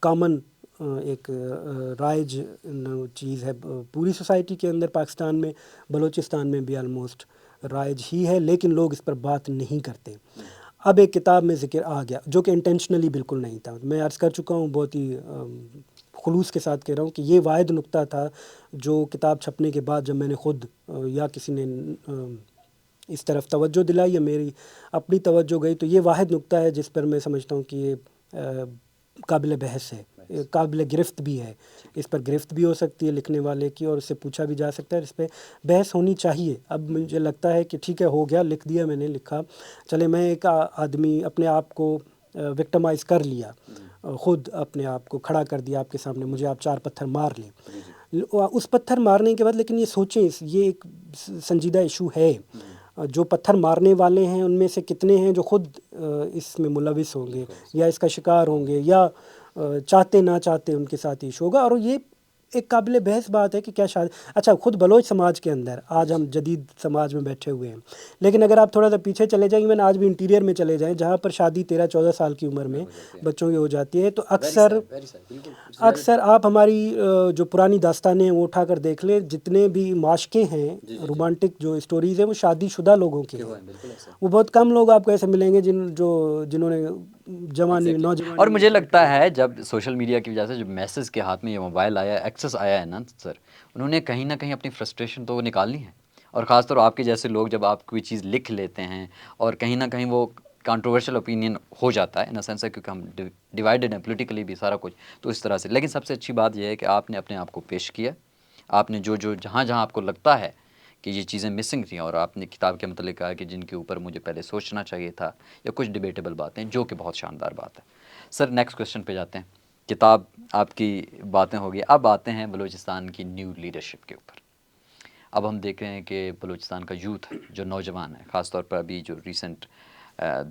[SPEAKER 2] کامن ایک رائج چیز ہے پوری سوسائٹی کے اندر، پاکستان میں بلوچستان میں بھی آلموسٹ رائج ہی ہے، لیکن لوگ اس پر بات نہیں کرتے۔ اب ایک کتاب میں ذکر آ گیا جو کہ انٹینشنلی بالکل نہیں تھا، میں عرض کر چکا ہوں، بہت ہی خلوص کے ساتھ کہہ رہا ہوں کہ یہ واحد نقطہ تھا جو کتاب چھپنے کے بعد جب میں نے خود یا کسی نے اس طرف توجہ دلائی یا میری اپنی توجہ گئی، تو یہ واحد نقطہ ہے جس پر میں سمجھتا ہوں کہ یہ قابل بحث ہے، قابل گرفت بھی ہے، اس پر گرفت بھی ہو سکتی ہے لکھنے والے کی، اور اس سے پوچھا بھی جا سکتا ہے، اس پہ بحث ہونی چاہیے۔ اب مجھے لگتا ہے کہ ٹھیک ہے، ہو گیا، لکھ دیا میں نے، لکھا، چلے میں ایک آدمی اپنے آپ کو وکٹمائز کر لیا، خود اپنے آپ کو کھڑا کر دیا آپ کے سامنے، مجھے آپ 4 پتھر مار لیں، اس پتھر مارنے کے بعد لیکن یہ سوچیں، یہ ایک سنجیدہ ایشو ہے، جو پتھر مارنے والے ہیں ان میں سے کتنے ہیں جو خود اس میں ملوث ہوں گے یا اس کا شکار ہوں گے، یا چاہتے نہ چاہتے ان کے ساتھ ایشو ہوگا۔ اور یہ ایک قابل بحث بات ہے کہ کیا اچھا خود بلوچ سماج کے اندر آج ہم جدید سماج میں بیٹھے ہوئے ہیں، لیکن اگر آپ تھوڑا سا پیچھے چلے جائیں، ایون آج بھی انٹیریئر میں چلے جائیں جہاں پر شادی 13-14 سال کی عمر میں بچوں کی ہو جاتی ہے، تو اکثر آپ ہماری جو پرانی داستانیں ہیں وہ اٹھا کر دیکھ لیں، جتنے بھی معاشقے ہیں، رومانٹک جو اسٹوریز ہیں، وہ شادی شدہ لوگوں کے ہیں۔ وہ بہت کم لوگ آپ کو ایسے ملیں گے جنہوں نے جوانی نوجوانی۔
[SPEAKER 1] اور مجھے لگتا ہے جب سوشل میڈیا کی وجہ سے جب میسز کے ہاتھ میں یہ موبائل آیا، ایکسیس آیا ہے نا سر، انہوں نے کہیں نہ کہیں اپنی فرسٹریشن تو نکالنی ہے، اور خاص طور آپ کے جیسے لوگ جب آپ کوئی چیز لکھ لیتے ہیں اور کہیں نہ کہیں وہ کنٹروورشل اوپینین ہو جاتا ہے ان سینس ہے، کیونکہ ہم ڈیوائیڈڈ ہیں پولیٹیکلی بھی سارا کچھ، تو اس طرح سے۔ لیکن سب سے اچھی بات یہ ہے کہ آپ نے اپنے آپ کو پیش کیا، آپ نے جو جہاں آپ کو لگتا ہے کہ یہ چیزیں مسنگ تھیں، اور آپ نے کتاب کے متعلق کہا کہ جن کے اوپر مجھے پہلے سوچنا چاہیے تھا، یا کچھ ڈیبیٹیبل باتیں، جو کہ بہت شاندار بات ہے۔ سر نیکسٹ کویشچن پہ جاتے ہیں، کتاب آپ کی باتیں ہو گئی، اب آتے ہیں بلوچستان کی نیو لیڈرشپ کے اوپر۔ اب ہم دیکھ رہے ہیں کہ بلوچستان کا یوتھ جو نوجوان ہے، خاص طور پر ابھی جو ریسنٹ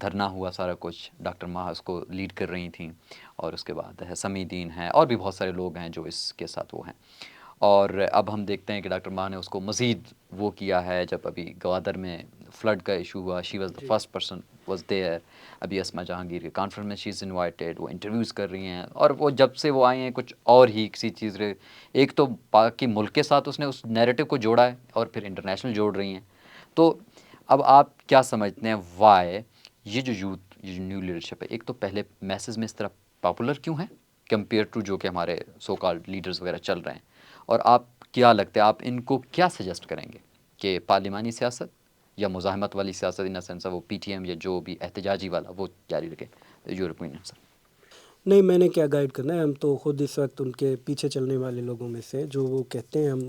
[SPEAKER 1] دھرنا ہوا، سارا کچھ ڈاکٹر ماہ اس کو لیڈ کر رہی تھیں، اور اس کے بعد ہے سمی دین ہے، اور بھی بہت سارے لوگ ہیں جو اس کے ساتھ وہ ہیں، اور اب ہم دیکھتے ہیں کہ ڈاکٹر ماہ نے اس کو مزید وہ کیا ہے۔ جب ابھی گوادر میں فلڈ کا ایشو ہوا، she was the first person was there. ابھی اسما جہانگیر کے کانفرنس میں شی از انوائٹیڈ، وہ انٹرویوز کر رہی ہیں، اور وہ جب سے وہ آئی ہیں کچھ اور ہی کسی چیز ایک تو باقی ملک کے ساتھ اس نے اس نیریٹو کو جوڑا ہے، اور پھر انٹرنیشنل جوڑ رہی ہیں۔ تو اب آپ کیا سمجھتے ہیں وائی یہ جو یوتھ، یہ جو نیو لیڈرشپ ہے، ایک تو پہلے میسز میں اس طرح پاپولر کیوں ہے کمپیئر ٹو جو کہ ہمارے سو کالڈ لیڈرز وغیرہ چل رہے ہیں، اور آپ کیا لگتا ہے، آپ ان کو کیا سجیسٹ کریں گے کہ پارلیمانی سیاست یا مزاحمت والی سیاست، ان سینس وہ پی ٹی ایم یا جو بھی احتجاجی والا وہ جاری رکھے؟ یورپین سر
[SPEAKER 2] نہیں، میں نے کیا گائیڈ کرنا ہے، ہم تو خود اس وقت ان کے پیچھے چلنے والے لوگوں میں سے، جو وہ کہتے ہیں ہم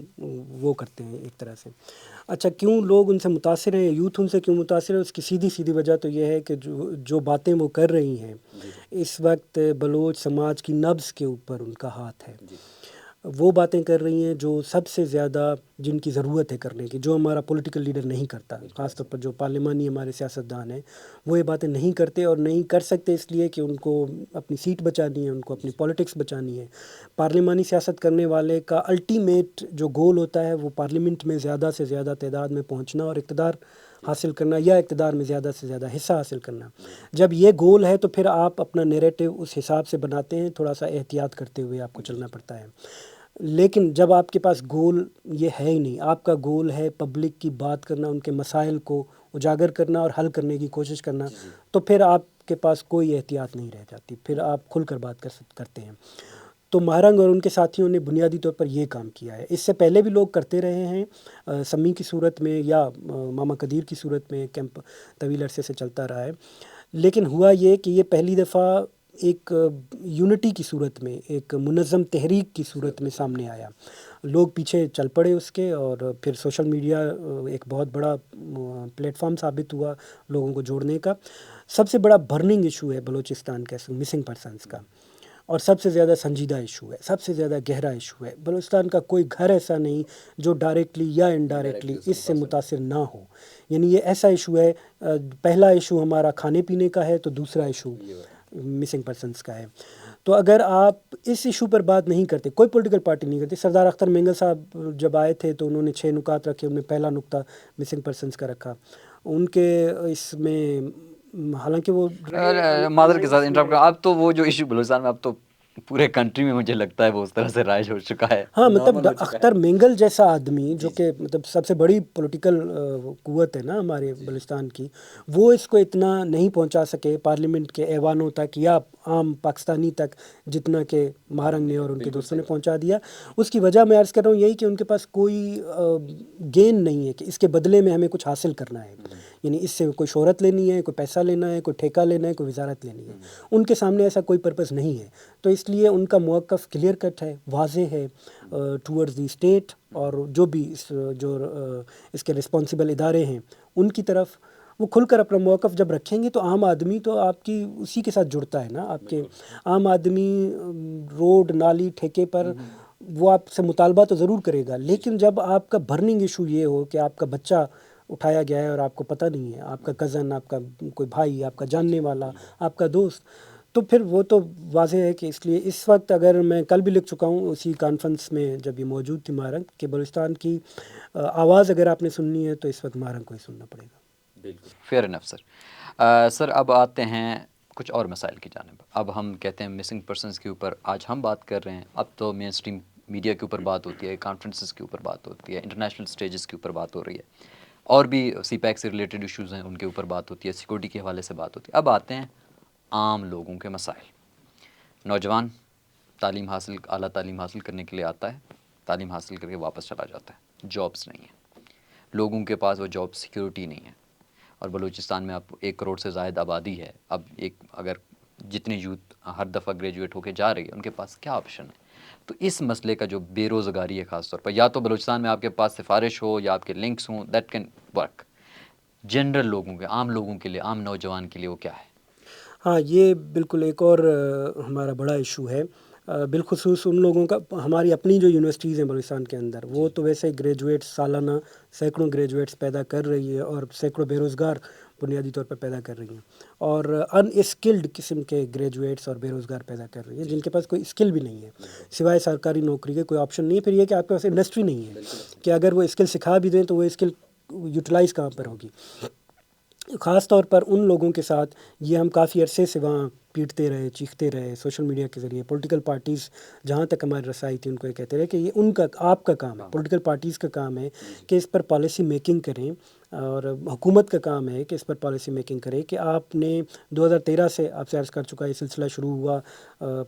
[SPEAKER 2] وہ کرتے ہیں ایک طرح سے۔ اچھا، کیوں لوگ ان سے متاثر ہیں، یوتھ ان سے کیوں متاثر ہے، اس کی سیدھی وجہ تو یہ ہے کہ جو باتیں وہ کر رہی ہیں اس وقت بلوچ سماج کی نبض کے اوپر ان کا ہاتھ ہے، وہ باتیں کر رہی ہیں جو سب سے زیادہ جن کی ضرورت ہے کرنے کی، جو ہمارا پولیٹیکل لیڈر نہیں کرتا، خاص طور پر جو پارلیمانی ہمارے سیاستدان ہیں، وہ یہ باتیں نہیں کرتے، اور نہیں کر سکتے اس لیے کہ ان کو اپنی سیٹ بچانی ہے، ان کو اپنی پولیٹکس بچانی ہے۔ پارلیمانی سیاست کرنے والے کا الٹیمیٹ جو گول ہوتا ہے وہ پارلیمنٹ میں زیادہ سے زیادہ تعداد میں پہنچنا اور اقتدار حاصل کرنا، یا اقتدار میں زیادہ سے زیادہ حصہ حاصل کرنا۔ جب یہ گول ہے تو پھر آپ اپنا نیریٹو اس حساب سے بناتے ہیں، تھوڑا سا احتیاط کرتے ہوئے آپ کو چلنا پڑتا ہے۔ لیکن جب آپ کے پاس گول یہ ہے ہی نہیں، آپ کا گول ہے پبلک کی بات کرنا، ان کے مسائل کو اجاگر کرنا اور حل کرنے کی کوشش کرنا، تو پھر آپ کے پاس کوئی احتیاط نہیں رہ جاتی، پھر آپ کھل کر بات کرتے ہیں۔ تو مہرنگ اور ان کے ساتھیوں نے بنیادی طور پر یہ کام کیا ہے، اس سے پہلے بھی لوگ کرتے رہے ہیں، سمی کی صورت میں یا ماما قدیر کی صورت میں کیمپ طویل عرصے سے چلتا رہا ہے، لیکن ہوا یہ کہ یہ پہلی دفعہ ایک یونٹی کی صورت میں، ایک منظم تحریک کی صورت میں سامنے آیا، لوگ پیچھے چل پڑے اس کے، اور پھر سوشل میڈیا ایک بہت بڑا پلیٹ فارم ثابت ہوا لوگوں کو جوڑنے کا۔ سب سے بڑا برننگ ایشو ہے بلوچستان کا مسنگ پرسنس کا، اور سب سے زیادہ سنجیدہ ایشو ہے، سب سے زیادہ گہرا ایشو ہے۔ بلوچستان کا کوئی گھر ایسا نہیں جو ڈائریکٹلی یا انڈائریکٹلی اس سے متاثر نہ ہو، یعنی یہ ایسا ایشو ہے، پہلا ایشو ہمارا کھانے پینے کا ہے، تو دوسرا ایشو مسنگ پرسنس کا ہے۔ تو اگر آپ اس ایشو پر بات نہیں کرتے، کوئی پولیٹیکل پارٹی نہیں کرتی، سردار اختر مینگل صاحب جب آئے تھے تو انہوں نے 6 نکات رکھے، ان میں پہلا نقطہ مسنگ پرسنس کا رکھا، ان کے اس میں حالانکہ وہ
[SPEAKER 1] معذرت کے ساتھ انٹرپٹ کروں، اب تو وہ جو ایشو بلوچستان میں اب تو پورے کنٹری میں مجھے لگتا ہے وہ اس طرح سے رائج ہو چکا ہے.
[SPEAKER 2] ہاں مطلب اختر مینگل جیسا آدمی جو کہ مطلب سب سے بڑی پولیٹیکل قوت ہے نا ہمارے بلوچستان کی، وہ اس کو اتنا نہیں پہنچا سکے پارلیمنٹ کے ایوانوں تک یا عام پاکستانی تک جتنا کہ مہارنگ نے اور ان کے دوستوں نے پہنچا دیا. اس کی وجہ میں عرض کر رہا ہوں یہی کہ ان کے پاس کوئی گین نہیں ہے کہ اس کے بدلے میں ہمیں کچھ حاصل کرنا ہے، یعنی اس سے کوئی شہرت لینی ہے، کوئی پیسہ لینا ہے، کوئی ٹھیکہ لینا ہے، کوئی وزارت لینی ہے. ان کے سامنے ایسا کوئی پرپس نہیں ہے. تو اس لیے ان کا موقف کلیئر کٹ ہے، واضح ہے ٹورڈز دی اسٹیٹ، اور جو بھی اس کے رسپانسبل ادارے ہیں ان کی طرف وہ کھل کر اپنا موقف جب رکھیں گے تو عام آدمی تو آپ کی اسی کے ساتھ جڑتا ہے نا. آپ کے عام آدمی روڈ نالی ٹھیکے پر وہ آپ سے مطالبہ تو ضرور کرے گا، لیکن جب آپ کا برننگ ایشو یہ ہو کہ آپ کا بچہ اٹھایا گیا ہے اور آپ کو پتہ نہیں ہے، آپ کا کزن، آپ کا کوئی بھائی، آپ کا جاننے والا، آپ کا دوست، تو پھر وہ تو واضح ہے کہ اس لیے اس وقت اگر میں کل بھی لکھ چکا ہوں اسی کانفرنس میں جب یہ موجود تھی مہارنگ، کہ بلوچستان کی آواز اگر آپ نے سننی ہے تو اس وقت مہارنگ کو ہی سننا پڑے گا.
[SPEAKER 1] بالکل فیئر انف سر. سر اب آتے ہیں کچھ اور مسائل کی جانب. اب ہم کہتے ہیں مسنگ پرسنس کے اوپر آج ہم بات کر رہے ہیں، اب تو مین اسٹریم میڈیا کے اوپر بات ہوتی ہے، کانفرنسز کے اوپر بات ہوتی ہے، انٹرنیشنل اسٹیجز کے اوپر بات ہو رہی ہے، اور بھی سی پیک سے ریلیٹڈ ایشوز ہیں ان کے اوپر بات ہوتی ہے، سیکورٹی کے حوالے سے بات ہوتی ہے. اب آتے ہیں عام لوگوں کے مسائل. نوجوان تعلیم حاصل، اعلیٰ تعلیم حاصل کرنے کے لیے آتا ہے، تعلیم حاصل کر کے واپس چلا جاتا ہے، جابس نہیں ہیں، لوگوں کے پاس وہ جاب سیکیورٹی نہیں ہے. اور بلوچستان میں اب 1 کروڑ سے زائد آبادی ہے. اب اگر جتنے یوتھ ہر دفعہ گریجویٹ ہو کے جا رہی ہے ان کے پاس کیا آپشن ہے؟ تو اس مسئلے کا جو بے روزگاری ہے خاص طور پر، یا تو بلوچستان میں آپ کے پاس سفارش ہو یا آپ کے لنکس ہوں، دیٹ کین ورک. جنرل لوگوں کے، عام لوگوں کے لیے، عام نوجوان کے لیے وہ کیا ہے؟
[SPEAKER 2] ہاں یہ بالکل ایک اور ہمارا بڑا ایشو ہے، بالخصوص ان لوگوں کا. ہماری اپنی جو یونیورسٹیز ہیں بلوچستان کے اندر، وہ تو ویسے گریجویٹس سالانہ سینکڑوں گریجویٹس پیدا کر رہی ہے اور سینکڑوں بے روزگار بنیادی طور پر پیدا کر رہی ہیں، اور ان اسکلڈ قسم کے گریجویٹس اور بے روزگار پیدا کر رہی ہیں جن کے پاس کوئی اسکل بھی نہیں ہے، سوائے سرکاری نوکری کے کوئی آپشن نہیں ہے. پھر یہ کہ آپ کے پاس انڈسٹری نہیں ہے کہ اگر وہ اسکل سکھا بھی دیں تو وہ اسکل یوٹیلائز کہاں پر ہوگی. خاص طور پر ان لوگوں کے ساتھ یہ ہم کافی عرصے سے وہاں پیٹتے رہے، چیختے رہے سوشل میڈیا کے ذریعے. پولیٹیکل پارٹیز جہاں تک ہماری رسائی تھی ان کو یہ کہتے رہے کہ یہ ان کا، آپ کا کام ہے، پولیٹیکل پارٹیز کا کام ہے کہ اس پر پالیسی میکنگ کریں، اور حکومت کا کام ہے کہ اس پر پالیسی میکنگ کرے. کہ آپ نے 2013 سے آپ سے عرض کر چکا یہ سلسلہ شروع ہوا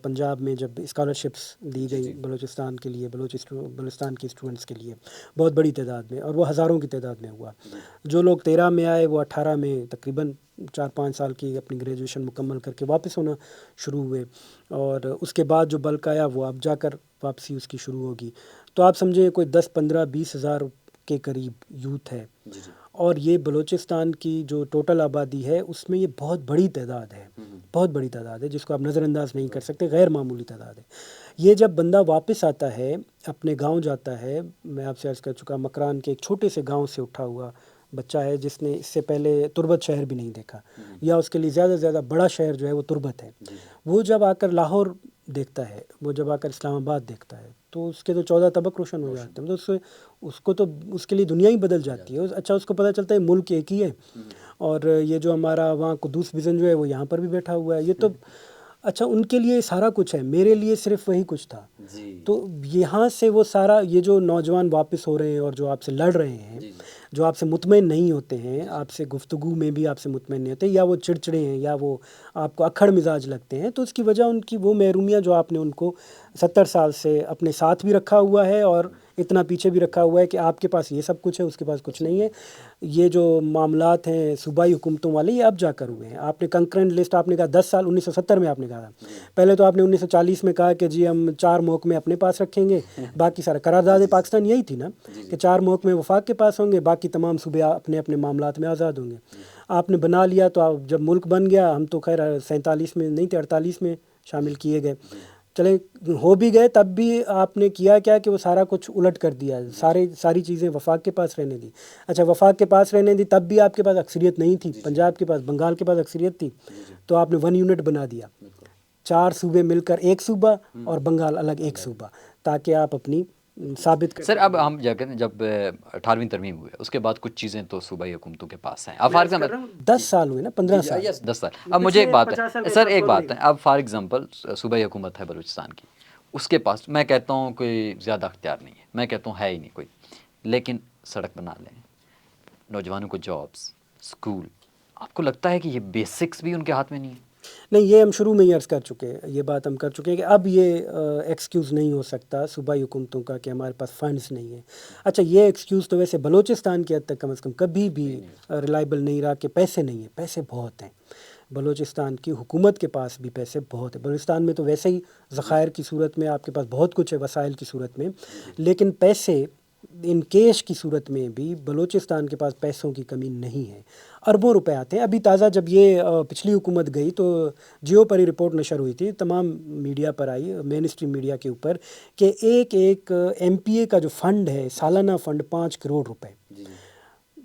[SPEAKER 2] پنجاب میں جب اسکالرشپس دی گئی بلوچستان کے لیے، بلوچستان کے اسٹوڈنٹس کے لیے بہت بڑی تعداد میں، اور وہ ہزاروں کی تعداد میں ہوا. جو لوگ 13 میں آئے وہ 18 میں تقریباً 4-5 سال کی اپنی گریجویشن مکمل کر کے واپس ہونا شروع ہوئے، اور اس کے بعد جو بلک آیا وہ اب جا کر واپسی اس کی شروع ہوگی. تو آپ سمجھیں کوئی 10-15-20 ہزار کے قریب یوتھ ہے، اور یہ بلوچستان کی جو ٹوٹل آبادی ہے اس میں یہ بہت بڑی تعداد ہے، بہت بڑی تعداد ہے جس کو آپ نظر انداز نہیں کر سکتے، غیر معمولی تعداد ہے. یہ جب بندہ واپس آتا ہے اپنے گاؤں جاتا ہے، میں آپ سے عرض کر چکا مکران کے ایک چھوٹے سے گاؤں سے اٹھا ہوا بچہ ہے جس نے اس سے پہلے تربت شہر بھی نہیں دیکھا، یا اس کے لیے زیادہ سے زیادہ بڑا شہر جو ہے وہ تربت ہے. وہ جب آ کر لاہور دیکھتا ہے، وہ جب آ کر اسلام آباد دیکھتا ہے تو اس کے تو 14 طبق روشن ہو جاتے ہیں. تو اس کو تو اس کے لیے دنیا ہی بدل جاتی ہے. اچھا اس کو پتہ چلتا ہے ملک ایک ہی ہے، اور یہ جو ہمارا وہاں قدوس وژن جو ہے وہ یہاں پر بھی بیٹھا ہوا ہے. یہ تو اچھا ان کے لیے سارا کچھ ہے، میرے لیے صرف وہی کچھ تھا. تو یہاں سے وہ سارا، یہ جو نوجوان واپس ہو رہے ہیں اور جو آپ سے لڑ رہے ہیں، جو آپ سے مطمئن نہیں ہوتے ہیں، آپ سے گفتگو میں بھی آپ سے مطمئن نہیں ہوتے، یا وہ چڑچڑے ہیں یا وہ آپ کو اکھڑ مزاج لگتے ہیں، تو اس کی وجہ ان کی وہ محرومیاں جو آپ نے ان کو 70 سال سے اپنے ساتھ بھی رکھا ہوا ہے اور اتنا پیچھے بھی رکھا ہوا ہے کہ آپ کے پاس یہ سب کچھ ہے، اس کے پاس کچھ نہیں ہے. یہ جو معاملات ہیں صوبائی حکومتوں والے یہ اب جا کر ہوئے ہیں. آپ نے کنکرنٹ لسٹ آپ نے کہا 10 سال 1970 میں آپ نے کہا تھا، پہلے تو آپ نے 1940 میں کہا کہ جی ہم 4 محکمے اپنے پاس رکھیں گے، باقی سارا قرارداد پاکستان یہی تھی نا کہ 4 محکمے وفاق کے پاس ہوں گے، باقی تمام صوبے اپنے اپنے معاملات میں آزاد ہوں گے. آپ نے بنا لیا تو جب ملک بن گیا، ہم تو خیر 47 میں نہیں تھے، 48 میں شامل کیے گئے. چلیں ہو بھی گئے تب بھی آپ نے کیا کیا کہ وہ سارا کچھ الٹ کر دیا، ساری چیزیں وفاق کے پاس رہنے دی. اچھا وفاق کے پاس رہنے دی تب بھی آپ کے پاس اکثریت نہیں تھی، پنجاب کے پاس، بنگال کے پاس اکثریت تھی، تو آپ نے 1 یونٹ بنا دیا، 4 صوبے مل کر ایک صوبہ اور بنگال الگ ایک صوبہ، تاکہ آپ اپنی ثابت کر
[SPEAKER 1] سر اب ہم جب 18ویں ترمیم ہوئے اس کے بعد کچھ چیزیں تو صوبائی حکومتوں کے پاس ہیں. اب فار ایگزامپل
[SPEAKER 2] 10 سال ہوئے نا، 15 سال.
[SPEAKER 1] 10 سال. اب مجھے ایک بات ہے سر، ایک بات ہے، اب فار ایگزامپل صوبائی حکومت ہے بلوچستان کی، اس کے پاس میں کہتا ہوں کوئی زیادہ اختیار نہیں ہے، میں کہتا ہوں ہے ہی نہیں کوئی، لیکن سڑک بنا لیں، نوجوانوں کو جابس، اسکول، آپ کو لگتا ہے کہ یہ بیسکس بھی ان کے ہاتھ میں نہیں ہے؟
[SPEAKER 2] نہیں، یہ ہم شروع میں ہی عرض کر چکے ہیں، یہ بات ہم کر چکے ہیں کہ اب یہ ایکسکیوز نہیں ہو سکتا صوبائی حکومتوں کا کہ ہمارے پاس فنڈز نہیں ہیں. اچھا، یہ ایکسکیوز تو ویسے بلوچستان کی حد تک کم از کم کبھی بھی ریلائبل نہیں رہا کہ پیسے نہیں ہیں. پیسے بہت ہیں، بلوچستان کی حکومت کے پاس بھی پیسے بہت ہیں. بلوچستان میں تو ویسے ہی ذخائر کی صورت میں آپ کے پاس بہت کچھ ہے، وسائل کی صورت میں، لیکن پیسے ان کیش کی صورت میں بھی بلوچستان کے پاس پیسوں کی کمی نہیں ہے. اربوں روپے آتے ہیں. ابھی تازہ جب یہ پچھلی حکومت گئی تو جیو پر ہی رپورٹ نشر ہوئی تھی، تمام میڈیا پر آئی، مین اسٹریم میڈیا کے اوپر، کہ ایک ایم پی اے کا جو فنڈ ہے، سالانہ فنڈ 5 کروڑ روپے،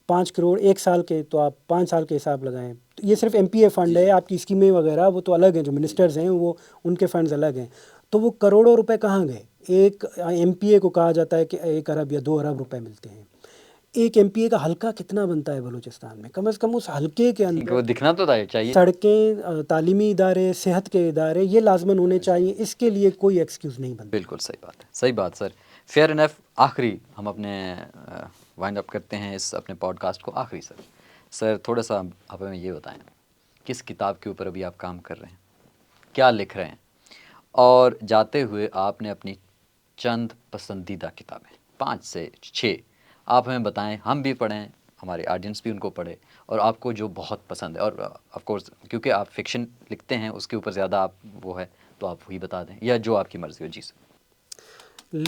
[SPEAKER 2] 5 کروڑ ایک سال کے، تو آپ 5 سال کے حساب لگائیں. یہ صرف ایم پی اے فنڈ ہے، آپ کی اسکیمیں وغیرہ وہ تو الگ ہیں، جو منسٹرز ہیں وہ ان کے فنڈز الگ ہیں. تو وہ کروڑوں روپے کہاں گئے؟ ایک ایم پی اے کو کہا جاتا ہے کہ 1 ارب یا 2 ارب روپے ملتے ہیں. ایک ایم پی اے کا حلقہ کتنا بنتا ہے بلوچستان میں؟ کم از کم اس حلقے کے اندر
[SPEAKER 1] وہ دکھنا تو چاہیے.
[SPEAKER 2] سڑکیں، تعلیمی ادارے، صحت کے ادارے، یہ لازماً ہونے چاہیے. اس کے لیے کوئی ایکسکیوز نہیں بنتا.
[SPEAKER 1] بالکل صحیح بات ہے، صحیح بات سر. Fair enough. آخری ہم اپنے وائنڈ اپ کرتے ہیں اس اپنے پوڈ کاسٹ کو. آخری سر تھوڑا سا آپ ہمیں یہ بتائیں، کس کتاب کے اوپر ابھی آپ کام کر رہے ہیں، کیا لکھ رہے ہیں، اور جاتے ہوئے آپ نے اپنی چند پسندیدہ کتابیں 5 سے 6 آپ ہمیں بتائیں، ہم بھی پڑھیں، ہمارے آڈینس بھی ان کو پڑھے، اور آپ کو جو بہت پسند ہے. اور آف کورس کیونکہ آپ فکشن لکھتے ہیں اس کے اوپر زیادہ آپ وہ ہے تو آپ وہی بتا دیں یا جو آپ کی مرضی ہو. جی سر.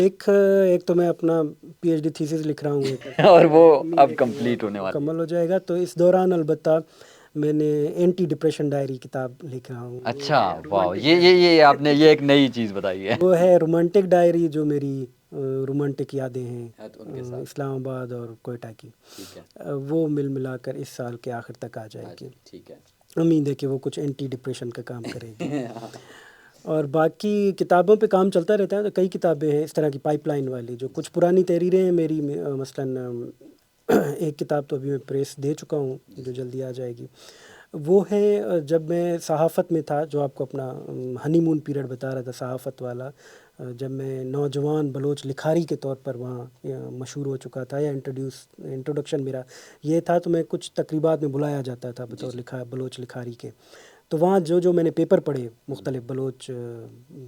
[SPEAKER 2] ایک تو میں اپنا پی ایچ ڈی تھیسس لکھ رہا ہوں
[SPEAKER 1] اور وہ اب کمپلیٹ ہونے والا
[SPEAKER 2] مکمل ہو جائے گا، تو اس دوران البتہ میں نے اینٹی ڈپریشن ڈائری کتاب لکھ رہا ہوں.
[SPEAKER 1] اچھا، واو، یہ آپ نے یہ ایک نئی چیز بتائی ہے.
[SPEAKER 2] وہ ہے رومانٹک ڈائری، جو میری رومانٹک یادیں ہیں اسلام آباد اور کوئٹہ کی. وہ ملا کر اس سال کے آخر تک آ جائے گی.
[SPEAKER 1] ٹھیک ہے.
[SPEAKER 2] امید ہے کہ وہ کچھ اینٹی ڈپریشن کا کام کرے گی. اور باقی کتابوں پہ کام چلتا رہتا ہے. تو کئی کتابیں ہیں اس طرح کی پائپ لائن والی، جو کچھ پرانی تحریریں ہیں میری، مثلاً ایک کتاب تو ابھی میں پریس دے چکا ہوں جو جلدی آ جائے گی. وہ ہے جب میں صحافت میں تھا، جو آپ کو اپنا ہنی مون پیریڈ بتا رہا تھا صحافت والا، جب میں نوجوان بلوچ لکھاری کے طور پر وہاں مشہور ہو چکا تھا، یا انٹروڈکشن میرا یہ تھا، تو میں کچھ تقریبات میں بلایا جاتا تھا بطور بلوچ لکھاری کے. تو وہاں جو میں نے پیپر پڑھے مختلف بلوچ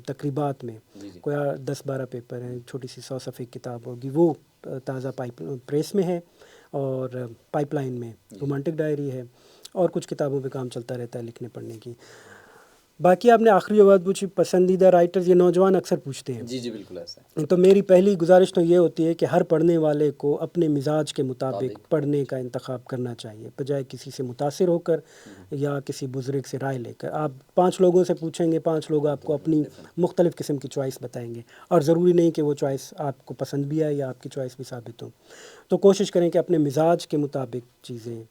[SPEAKER 2] تقریبات میں، کوئی 10-12 پیپر ہیں، چھوٹی سی 100 صفحے کی کتاب ہوگی، وہ تازہ پریس میں ہے. اور پائپ لائن میں رومانٹک ڈائری ہے، اور کچھ کتابوں پہ کام چلتا رہتا ہے لکھنے پڑھنے کی. باقی آپ نے آخری بات پوچھی، پسندیدہ رائٹرز، یہ نوجوان اکثر پوچھتے ہیں.
[SPEAKER 1] جی بالکل ایسا.
[SPEAKER 2] تو میری پہلی گزارش تو یہ ہوتی ہے کہ ہر پڑھنے والے کو اپنے مزاج کے مطابق پڑھنے کا انتخاب کرنا چاہیے، بجائے کسی سے متاثر ہو کر یا کسی بزرگ سے رائے لے کر. آپ 5 لوگوں سے پوچھیں گے، 5 لوگ آپ کو اپنی مختلف قسم کی چوائس بتائیں گے، اور ضروری نہیں کہ وہ چوائس آپ کو پسند بھی آئے یا آپ کی چوائس بھی ثابت ہو. تو کوشش کریں کہ اپنے مزاج کے مطابق چیزیں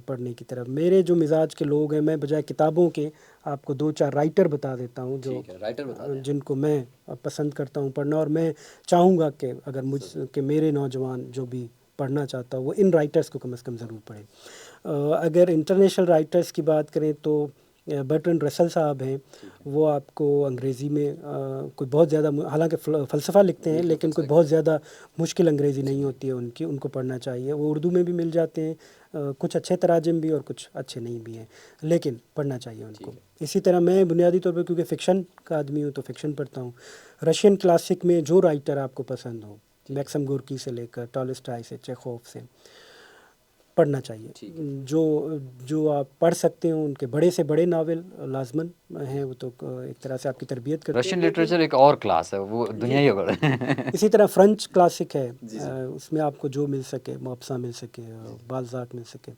[SPEAKER 2] پڑھنے کی طرف. میرے جو مزاج کے لوگ ہیں، میں بجائے کتابوں کے آپ کو 2-4 رائٹر بتا دیتا ہوں، جو جن کو میں پسند کرتا ہوں پڑھنا، اور میں چاہوں گا کہ اگر کہ میرے نوجوان جو بھی پڑھنا چاہتا ہوں وہ ان رائٹرز کو کم از کم ضرور پڑھیں. اگر انٹرنیشنل رائٹرز کی بات کریں تو برٹرنڈ رسل صاحب ہیں. وہ آپ کو انگریزی میں کوئی بہت زیادہ، حالانکہ فلسفہ لکھتے ہیں، لیکن کوئی بہت زیادہ مشکل انگریزی نہیں ہوتی ہے ان کو پڑھنا چاہیے. وہ اردو میں بھی مل جاتے ہیں، کچھ اچھے تراجم بھی اور کچھ اچھے نہیں بھی ہیں، لیکن پڑھنا چاہیے ان کو. اسی طرح میں بنیادی طور پر کیونکہ فکشن کا آدمی ہوں تو فکشن پڑھتا ہوں. رشین کلاسک میں جو رائٹر آپ کو پسند ہو، میکسم گورکی سے لے کر ٹالسٹائی سے، چیخوف سے، پڑھنا چاہیے. جو آپ پڑھ سکتے ہوں، ان کے بڑے سے بڑے ناول لازماً ہیں، وہ تو ایک طرح سے آپ کی تربیت کرتے ہیں.
[SPEAKER 1] رشین لٹریچر ایک اور کلاس ہے، وہ دنیا ہی ہوگا.
[SPEAKER 2] اسی طرح فرینچ کلاسک ہے، اس میں آپ کو جو مل سکے، موپسا مل سکے، بالزاک مل سکے،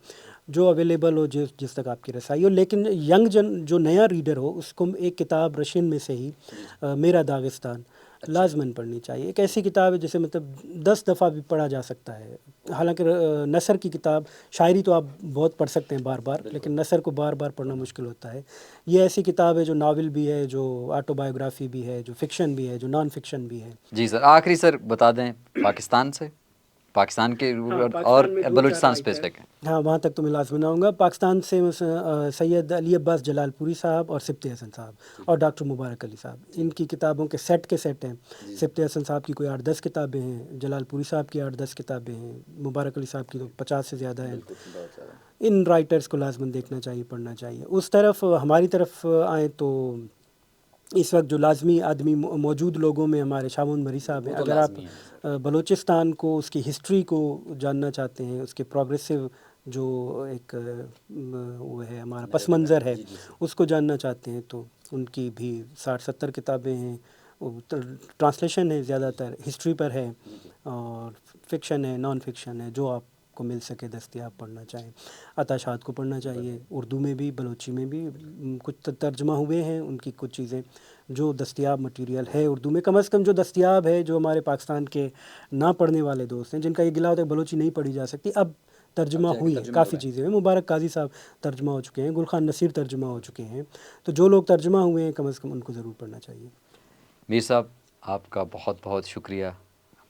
[SPEAKER 2] جو اویلیبل ہو، جس تک آپ کی رسائی ہو. لیکن ینگ جو نیا ریڈر ہو، اس کو ایک کتاب رشین میں سے ہی، میرا داغستان، لازماً پڑھنی چاہیے. ایک ایسی کتاب ہے جسے مطلب 10 دفعہ بھی پڑھا جا سکتا ہے. حالانکہ نثر کی کتاب، شاعری تو آپ بہت پڑھ سکتے ہیں بار بار، لیکن نثر کو بار بار پڑھنا مشکل ہوتا ہے. یہ ایسی کتاب ہے جو ناول بھی ہے، جو آٹو بایوگرافی بھی ہے، جو فکشن بھی ہے، جو نان فکشن بھی ہے.
[SPEAKER 1] جی سر، آخری سر بتا دیں پاکستان سے، پاکستان کے اور
[SPEAKER 2] پاکستان میں 2-4
[SPEAKER 1] بلوچستان
[SPEAKER 2] رائٹر،
[SPEAKER 1] اسپیسفک ہیں.
[SPEAKER 2] ہاں وہاں تک تو میں لازم آؤں گا. پاکستان سے سید علی عباس جلال پوری صاحب اور سبط حسن صاحب اور ڈاکٹر مبارک علی صاحب، ان کی کتابوں کے سیٹ ہیں. سبط حسن صاحب کی کوئی 8-10 کتابیں ہیں، جلال پوری صاحب کی 8-10 کتابیں ہیں، مبارک علی صاحب کی تو 50 سے زیادہ ہیں. ان رائٹرز کو لازماً دیکھنا چاہیے، پڑھنا چاہیے. اس طرف ہماری طرف آئیں تو اس وقت جو لازمی آدمی موجود لوگوں میں ہمارے شاہ محمد مری صاحب ہیں. اگر آپ بلوچستان کو، اس کی ہسٹری کو جاننا چاہتے ہیں، اس کے پروگریسو جو ایک وہ ہے ہمارا پس منظر ہے، اس کو جاننا چاہتے ہیں تو ان کی بھی 60-70 کتابیں ہیں. ٹرانسلیشن ہے، زیادہ تر ہسٹری پر ہے، اور فکشن ہے، نان فکشن ہے، جو آپ کو مل سکے دستیاب پڑھنا چاہیں. عطا شاد کو پڑھنا چاہیے. اردو میں بھی، بلوچی میں بھی کچھ ترجمہ ہوئے ہیں ان کی کچھ چیزیں. جو دستیاب مٹیریل ہے اردو میں، کم از کم جو دستیاب ہے، جو ہمارے پاکستان کے نہ پڑھنے والے دوست ہیں جن کا یہ گلا ہوتا ہے بلوچی نہیں پڑھی جا سکتی، اب ترجمہ ہوئی ہے کافی چیزیں ہیں. مبارک قاضی صاحب ترجمہ ہو چکے ہیں، گل خان نصیر ترجمہ ہو چکے ہیں. تو جو لوگ ترجمہ ہوئے ہیں کم از کم ان کو ضرور پڑھنا چاہیے.
[SPEAKER 1] میر صاحب، آپ کا بہت بہت شکریہ.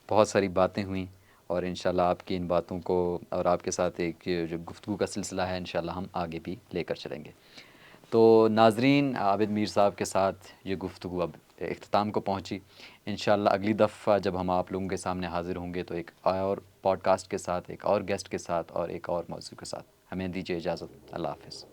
[SPEAKER 1] بہت ساری باتیں ہوئیں، اور انشاءاللہ آپ کی ان باتوں کو اور آپ کے ساتھ ایک جو گفتگو کا سلسلہ ہے انشاءاللہ ہم آگے بھی لے کر چلیں گے. تو ناظرین، عابد میر صاحب کے ساتھ یہ گفتگو اب اختتام کو پہنچی. انشاءاللہ اگلی دفعہ جب ہم آپ لوگوں کے سامنے حاضر ہوں گے تو ایک اور پوڈ کاسٹ کے ساتھ، ایک اور گیسٹ کے ساتھ اور ایک اور موضوع کے ساتھ. ہمیں دیجیے اجازت. اللہ حافظ.